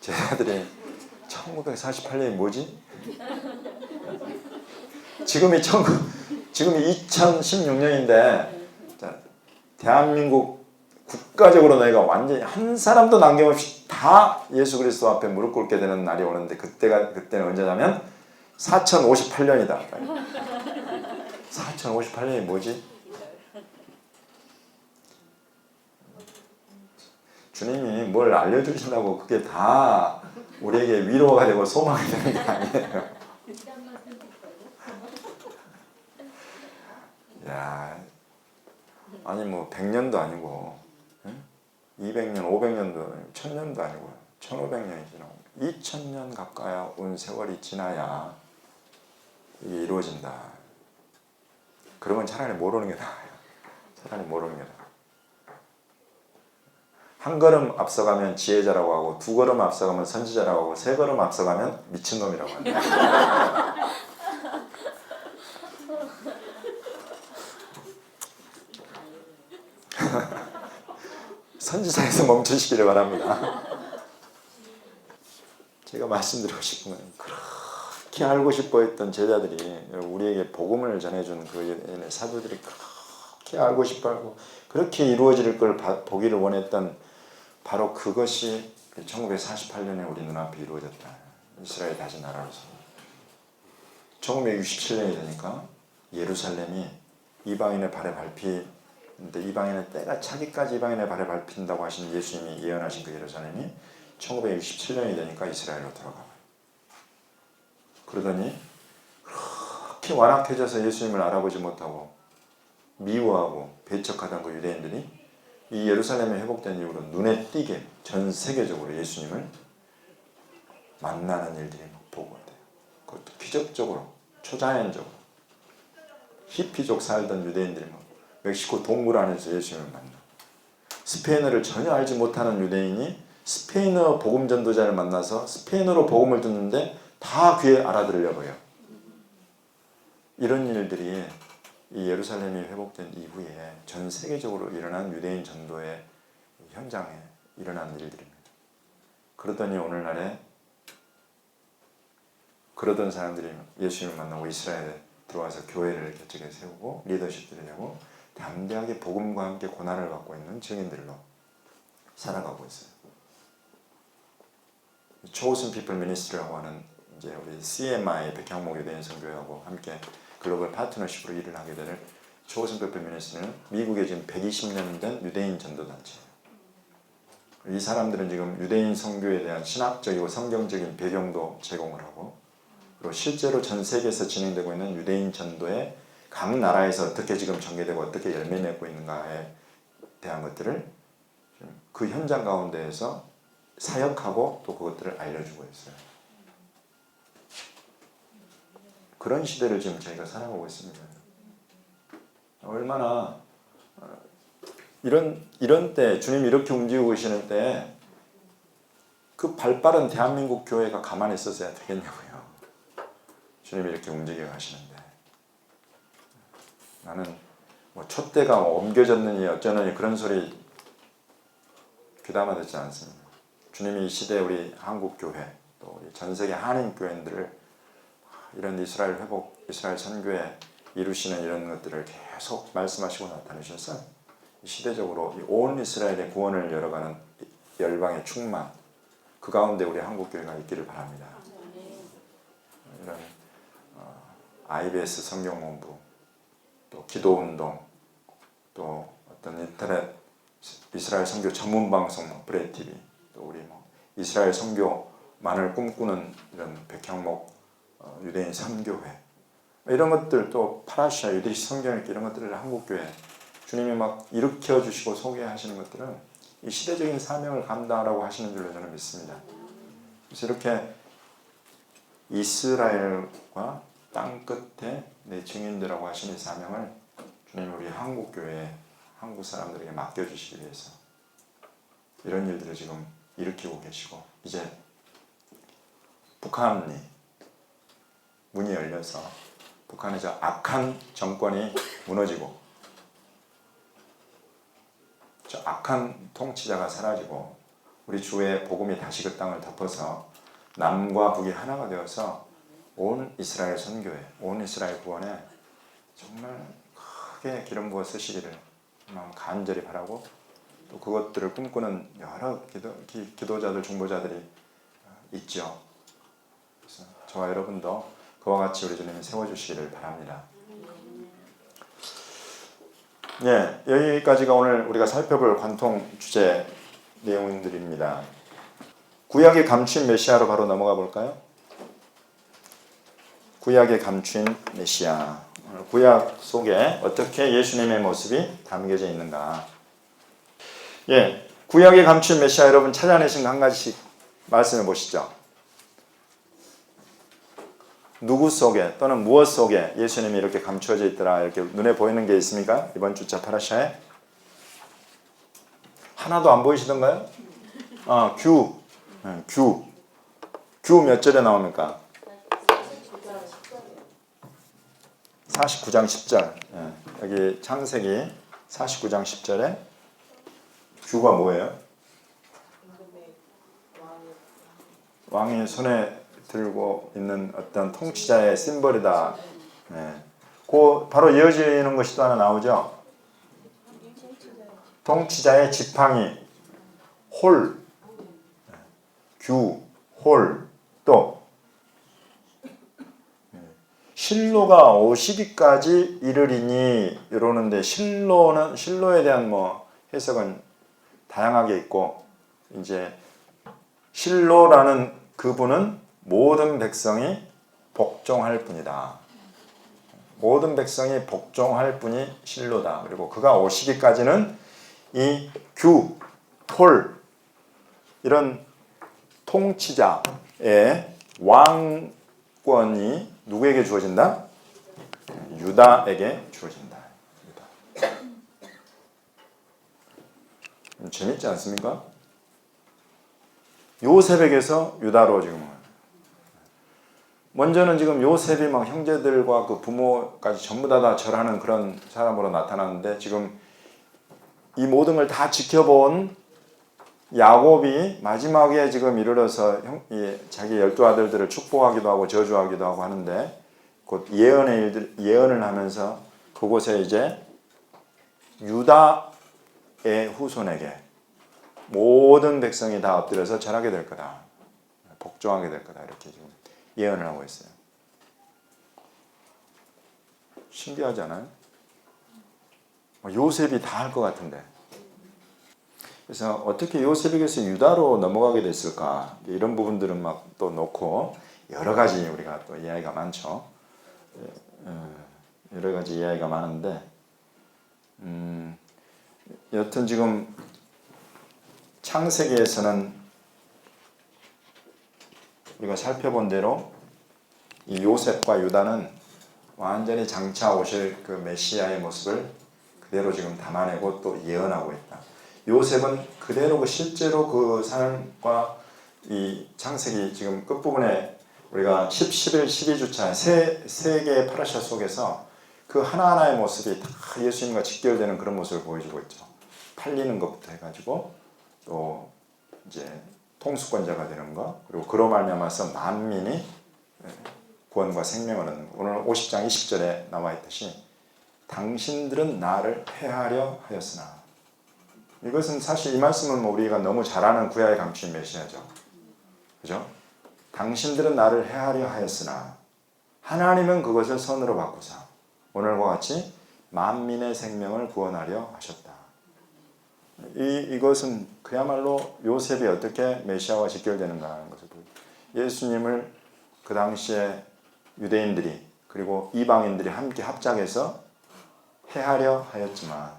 제 아들이 1948년이 뭐지? 지금이 2016년인데 대한민국 국가적으로 너희가 완전히 한 사람도 남김없이 다 예수 그리스도 앞에 무릎 꿇게 되는 날이 오는데 그때는 언제냐면 4058년이다. 4058년이 뭐지? 주님이 뭘 알려주신다고 그게 다 우리에게 위로가 되고 소망이 되는 게 아니에요. 야, 아니 뭐 100년도 아니고 200년, 500년도, 1000년도 아니고 1500년이 지나고 2000년 가까이 온 세월이 지나야 이게 이루어진다. 그러면 차라리 모르는 게 나아요. 차라리 모르는 게 나아요. 한 걸음 앞서가면 지혜자라고 하고, 두 걸음 앞서가면 선지자라고 하고, 세 걸음 앞서가면 미친놈이라고 한다. 선지자에서 멈추시기를 바랍니다. 제가 말씀드리고 싶은 건 그렇게 알고 싶어 했던 제자들이, 우리에게 복음을 전해준 그 사도들이 그렇게 알고 싶어 하고 그렇게 이루어질 걸 보기를 원했던 바로 그것이 1948년에 우리 눈앞에 이루어졌다. 이스라엘 다시 나라로서. 1967년이 되니까 예루살렘이 이방인의 발에 밟히는데, 이방인의 때가 차기까지 이방인의 발에 밟힌다고 하신 예수님이 예언하신 그 예루살렘이 1967년이 되니까 이스라엘로 돌아가요. 그러더니 그렇게 완악해져서 예수님을 알아보지 못하고 미워하고 배척하던 그 유대인들이 이 예루살렘이 회복된 이후로 눈에 띄게 전 세계적으로 예수님을 만나는 일들이 막 보고가 돼요. 그것도 기적적으로, 초자연적으로. 히피족 살던 유대인들이 막 멕시코 동굴 안에서 예수님을 만나. 스페인어를 전혀 알지 못하는 유대인이 스페인어 복음 전도자를 만나서 스페인어로 복음을 듣는데 다 귀에 알아들으려 버려요. 이런 일들이 이 예루살렘이 회복된 이후에 전 세계적으로 일어난 유대인 전도의 현장에 일어난 일들입니다. 그러더니 오늘날에 그러던 사람들이 예수님을 만나고 이스라엘에 들어와서 교회를 개척해 세우고 리더십들을 하고 담대하게 복음과 함께 고난을 받고 있는 증인들로 살아가고 있어요. 초우슨 피플 미니스트리라고 하는 이제 우리 CMI 백향목 유대인 선교회하고 함께 글로벌 파트너십으로 일을 하게 될 초우슨 피플 미니스트리는 미국에 지금 120년 된 유대인 전도단체예요. 이 사람들은 지금 유대인 선교에 대한 신학적이고 성경적인 배경도 제공을 하고, 그리고 실제로 전 세계에서 진행되고 있는 유대인 전도의 각 나라에서 어떻게 지금 전개되고 어떻게 열매 맺고 있는가에 대한 것들을 그 현장 가운데에서 사역하고 또 그것들을 알려주고 있어요. 그런 시대를 지금 저희가 살아가고 있습니다. 얼마나 이런 때 주님이 이렇게 움직이고 계시는 때 그 발빠른 대한민국 교회가 가만히 있었어야 되겠냐고요. 주님이 이렇게 움직여 가시는데 나는 뭐 촛대가 옮겨졌느니 어쩌느니 그런 소리 귀담아 듣지 않습니다. 주님이 이 시대에 우리 한국 교회 또 우리 전 세계 한인 교회들을 이런 이스라엘 회복, 이스라엘 선교에 이루시는 이런 것들을 계속 말씀하시고 나타내셔서 시대적으로 온 이스라엘의 구원을 열어가는 열방의 충만, 그 가운데 우리 한국 교회가 있기를 바랍니다. 이런 IBS 성경본부, 또 기도운동, 또 어떤 인터넷 이스라엘 선교 전문 방송 브레이TV, 또 우리 이스라엘 선교만을 꿈꾸는 이런 백향목 유대인 선교회, 이런 것들, 또 파라샤 유대식 성경읽기 이런 것들을 한국교회 주님이 막 일으켜 주시고 소개하시는 것들은 이 시대적인 사명을 감당하라고 하시는 줄로 저는 믿습니다. 그래서 이렇게 이스라엘과 땅 끝에 내 증인들이라고 하신 이 사명을 주님이 우리 한국교회에 한국 사람들에게 맡겨주시기 위해서 이런 일들을 지금 일으키고 계시고, 이제 북한이 문이 열려서 북한의 저 악한 정권이 무너지고 저 악한 통치자가 사라지고 우리 주의 복음이 다시 그 땅을 덮어서 남과 북이 하나가 되어서 온 이스라엘 선교에, 온 이스라엘 구원에 정말 크게 기름 부어 쓰시기를 간절히 바라고, 또 그것들을 꿈꾸는 여러 기도자들, 중보자들이 있죠. 그래서 저와 여러분도 그와 같이 우리 주님이 세워주시기를 바랍니다. 네, 여기까지가 오늘 우리가 살펴볼 관통 주제 내용들입니다. 구약에 감추인 메시아로 바로 넘어가 볼까요? 구약에 감추인 메시아. 구약 속에 어떻게 예수님의 모습이 담겨져 있는가. 예, 구약에 감춘 메시아 여러분 찾아내신 거 한 가지씩 말씀해 보시죠. 누구 속에 또는 무엇 속에 예수님이 이렇게 감추어져 있더라, 이렇게 눈에 보이는 게 있습니까? 이번 주차 파라샤에 하나도 안 보이시던가요? 규 몇 절에 나옵니까? 49장 10절. 예, 여기 창세기 49장 10절에 규가 뭐예요? 왕이 손에 들고 있는 어떤 통치자의 심벌이다. 예. 그 바로 이어지는 것이 또 하나 나오죠. 통치자의 지팡이, 홀, 규, 홀, 또 실로가 오시기까지 이르리니 이러는데 실로에 대한 뭐 해석은 다양하게 있고, 이제 실로라는 그분은 모든 백성이 복종할 뿐이다. 모든 백성이 복종할 뿐이 실로다. 그리고 그가 오시기까지는 이 규, 홀 이런 통치자의 왕권이 누구에게 주어진다? 유다에게 주어진다. 유다. 재밌지 않습니까? 요셉에게서 유다로 지금. 먼저는 지금 요셉이 막 형제들과 그 부모까지 전부 다 절하는 그런 사람으로 나타났는데, 지금 이 모든 걸 다 지켜본 야곱이 마지막에 지금 이르러서 자기 12아들들을 축복하기도 하고 저주하기도 하고 하는데, 곧 예언을 하면서 그곳에 이제 유다의 후손에게 모든 백성이 다 엎드려서 절하게 될 거다, 복종하게 될 거다, 이렇게 지금 예언을 하고 있어요. 신기하지 않아요? 요셉이 다 할 것 같은데. 그래서 어떻게 요셉에게서 유다로 넘어가게 됐을까? 이런 부분들은 막 또 놓고 여러 가지 우리가 또 이야기가 많죠. 여러 가지 이야기가 많은데, 여튼 지금 창세기에서는 우리가 살펴본 대로 이 요셉과 유다는 완전히 장차 오실 그 메시아의 모습을 그대로 지금 담아내고 또 예언하고 있다. 요셉은 그대로 실제로 그 삶과 이 창세기 지금 끝부분에 우리가 10, 11, 12주차 세 개의 파라샤 속에서 그 하나하나의 모습이 다 예수님과 직결되는 그런 모습을 보여주고 있죠. 팔리는 것부터 해가지고 또 이제 통수권자가 되는 것, 그리고 그로 말미암아서 만민이 구원과 생명을 얻는 것. 오늘 50장 20절에 나와 있듯이 당신들은 나를 해하려 하였으나, 이것은 사실 이 말씀은 우리가 너무 잘 아는 구약에 감춘 메시아죠. 그죠? 당신들은 나를 해하려 하였으나 하나님은 그것을 선으로 바꾸사 오늘과 같이 만민의 생명을 구원하려 하셨다. 이것은 그야말로 요셉이 어떻게 메시아와 직결되는가 하는 것을 보여요. 예수님을 그 당시에 유대인들이 그리고 이방인들이 함께 합작해서 해하려 하였지만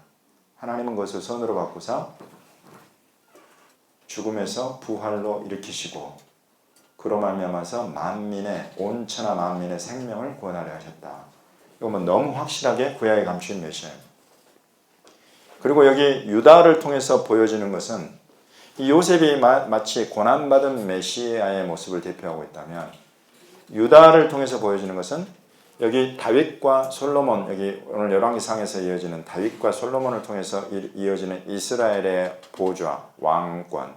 하나님은 그것을 선으로 바꾸사 죽음에서 부활로 일으키시고 그로 말미암아서 만민의 온천하 만민의 생명을 구원하려 하셨다. 이건 너무 확실하게 구약에 감춘 메시아예요. 그리고 여기 유다를 통해서 보여지는 것은 이 요셉이 마치 고난받은 메시아의 모습을 대표하고 있다면, 유다를 통해서 보여지는 것은 여기 다윗과 솔로몬, 여기 오늘 열왕기상에서 이어지는 다윗과 솔로몬을 통해서 이어지는 이스라엘의 보좌, 왕권,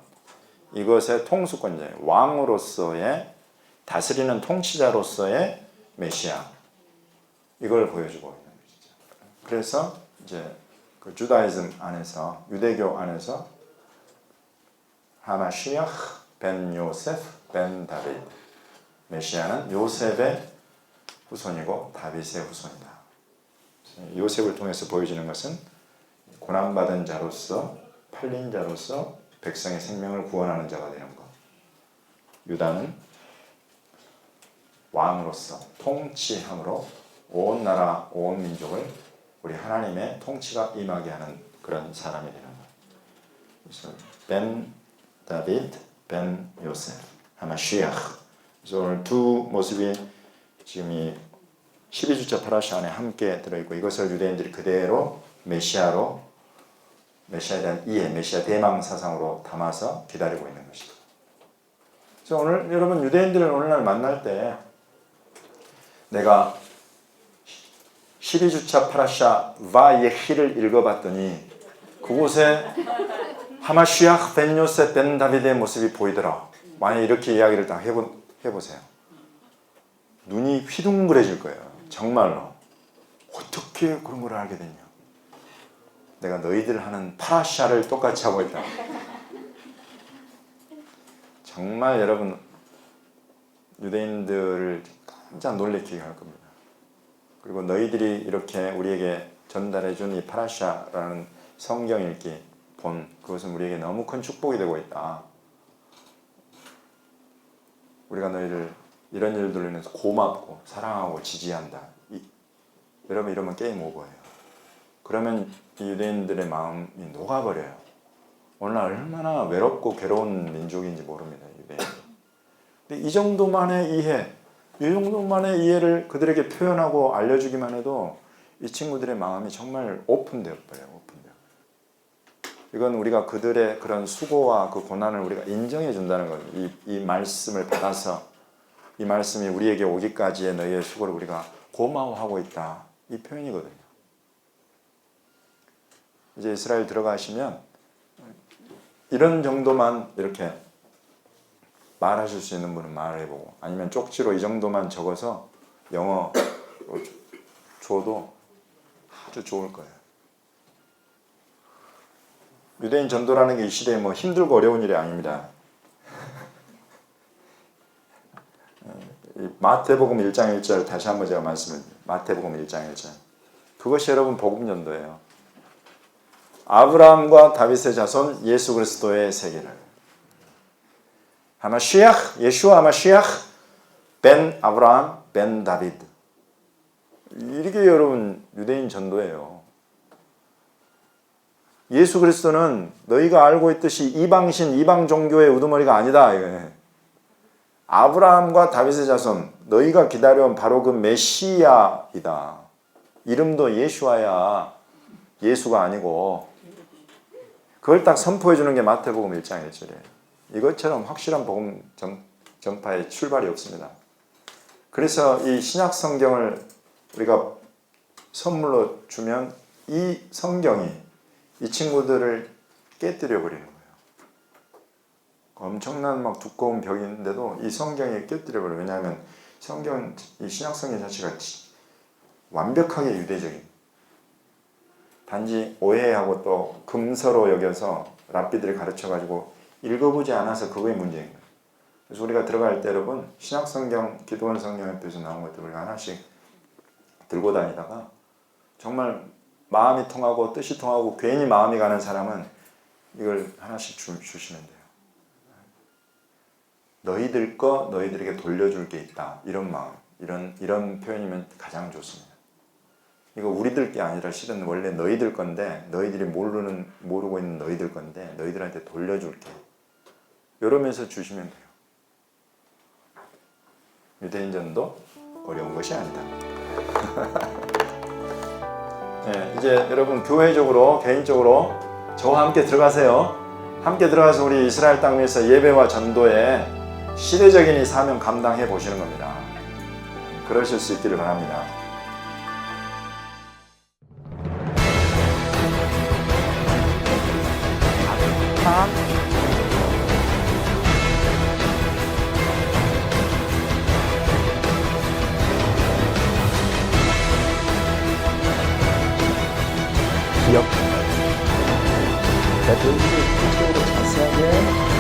이것의 통수권자예요. 왕으로서의 다스리는 통치자로서의 메시아, 이걸 보여주고 있는 것이죠. 그래서 이제 그 주다이즘 안에서, 유대교 안에서 하마시아흐 벤 요세프 벤 다윗, 메시아는 요셉의 후손이고 다윗의 후손이다. 요셉을 통해서 보여지는 것은 고난받은 자로서, 팔린 자로서 백성의 생명을 구원하는 자가 되는 것. 유다는 왕으로서 통치함으로 온 나라, 온 민족을 우리 하나님의 통치가 임하게 하는 그런 사람이 되는 거예요. 그래서 벤 다비드, 벤 요셉, 하마시아흐. 그래서 오늘 두 모습이 지금 이 12주차 파라샤 안에 함께 들어있고, 이것을 유대인들이 그대로 메시아로, 메시아에 대한 이해, 메시아 대망 사상으로 담아서 기다리고 있는 것이다. 그래서 오늘 여러분 유대인들을 오늘날 만날 때 내가 12주차 파라샤 바예히를 읽어봤더니 그곳에 하마시아흐 벤 요셉 벤 다비드의 모습이 보이더라. 만약 이렇게 이야기를 딱 해보세요. 눈이 휘둥그레질 거예요. 정말로. 어떻게 그런 걸 알게 됐냐. 내가 너희들 하는 파라샤를 똑같이 하고 있다. 정말 여러분 유대인들을 깜짝 놀래키게 할 겁니다. 그리고 너희들이 이렇게 우리에게 전달해준 이 파라샤라는 성경 읽기 본 그것은 우리에게 너무 큰 축복이 되고 있다. 우리가 너희를 이런 일들로 인해서 고맙고 사랑하고 지지한다. 여러분 이러면 게임 오버예요. 그러면 이 유대인들의 마음이 녹아버려요. 오늘날 얼마나 외롭고 괴로운 민족인지 모릅니다. 유대인. 근데 이 정도만의 이해, 이 정도만의 이해를 그들에게 표현하고 알려주기만 해도 이 친구들의 마음이 정말 오픈되어 버려요. 오픈되어. 이건 우리가 그들의 그런 수고와 그 고난을 우리가 인정해 준다는 거예요. 이 말씀을 받아서 이 말씀이 우리에게 오기까지의 너희의 수고를 우리가 고마워하고 있다. 이 표현이거든요. 이제 이스라엘 들어가시면 이런 정도만 이렇게 말하실 수 있는 분은 말해보고, 아니면 쪽지로 이 정도만 적어서 영어 줘도 아주 좋을 거예요. 유대인 전도라는 게 이 시대에 뭐 힘들고 어려운 일이 아닙니다. 마태복음 1장 1절 다시 한번 제가 말씀드립니다. 마태복음 1장 1절. 그것이 여러분 복음 전도예요. 아브라함과 다윗의 자손 예수 그리스도의 세계를. 하마시아흐, 예슈아 하마시아흐 벤 아브라함 벤 다비드. 이게 여러분 유대인 전도예요. 예수 그리스도는 너희가 알고 있듯이 이방신, 이방 종교의 우두머리가 아니다. 아브라함과 다윗의 자손, 너희가 기다려온 바로 그 메시아이다. 이름도 예슈아야. 예수가 아니고. 그걸 딱 선포해 주는 게 마태복음 1장 1절이에요. 이것처럼 확실한 복음 전파의 출발이 없습니다. 그래서 이 신약 성경을 우리가 선물로 주면 이 성경이 이 친구들을 깨뜨려 버리는 거예요. 엄청난 막 두꺼운 벽인데도 이 성경이 깨뜨려 버려요. 왜냐하면 성경, 이 신약 성경 자체가 완벽하게 유대적인, 단지 오해하고 또 금서로 여겨서 랍비들이 가르쳐가지고 읽어보지 않아서 그거의 문제인 거예요. 그래서 우리가 들어갈 때 여러분 신약 성경, 기도원 성경에서 나온 것들 우리가 하나씩 들고 다니다가 정말 마음이 통하고 뜻이 통하고 괜히 마음이 가는 사람은 이걸 하나씩 주시면 돼요. 너희들 거 너희들에게 돌려줄 게 있다. 이런 마음, 이런 표현이면 가장 좋습니다. 이거 우리들 게 아니라 실은 원래 너희들 건데, 너희들이 모르고 있는 너희들 건데 너희들한테 돌려줄게. 이러면서 주시면 돼요. 유대인 전도 어려운 것이 아니다. 네, 이제 여러분 교회적으로, 개인적으로 저와 함께 들어가세요. 함께 들어가서 우리 이스라엘 땅 위에서 예배와 전도에 시대적인 이 사명 감당해 보시는 겁니다. 그러실 수 있기를 바랍니다.
기억. 그러니까 너희들이 구체적으로 자세하게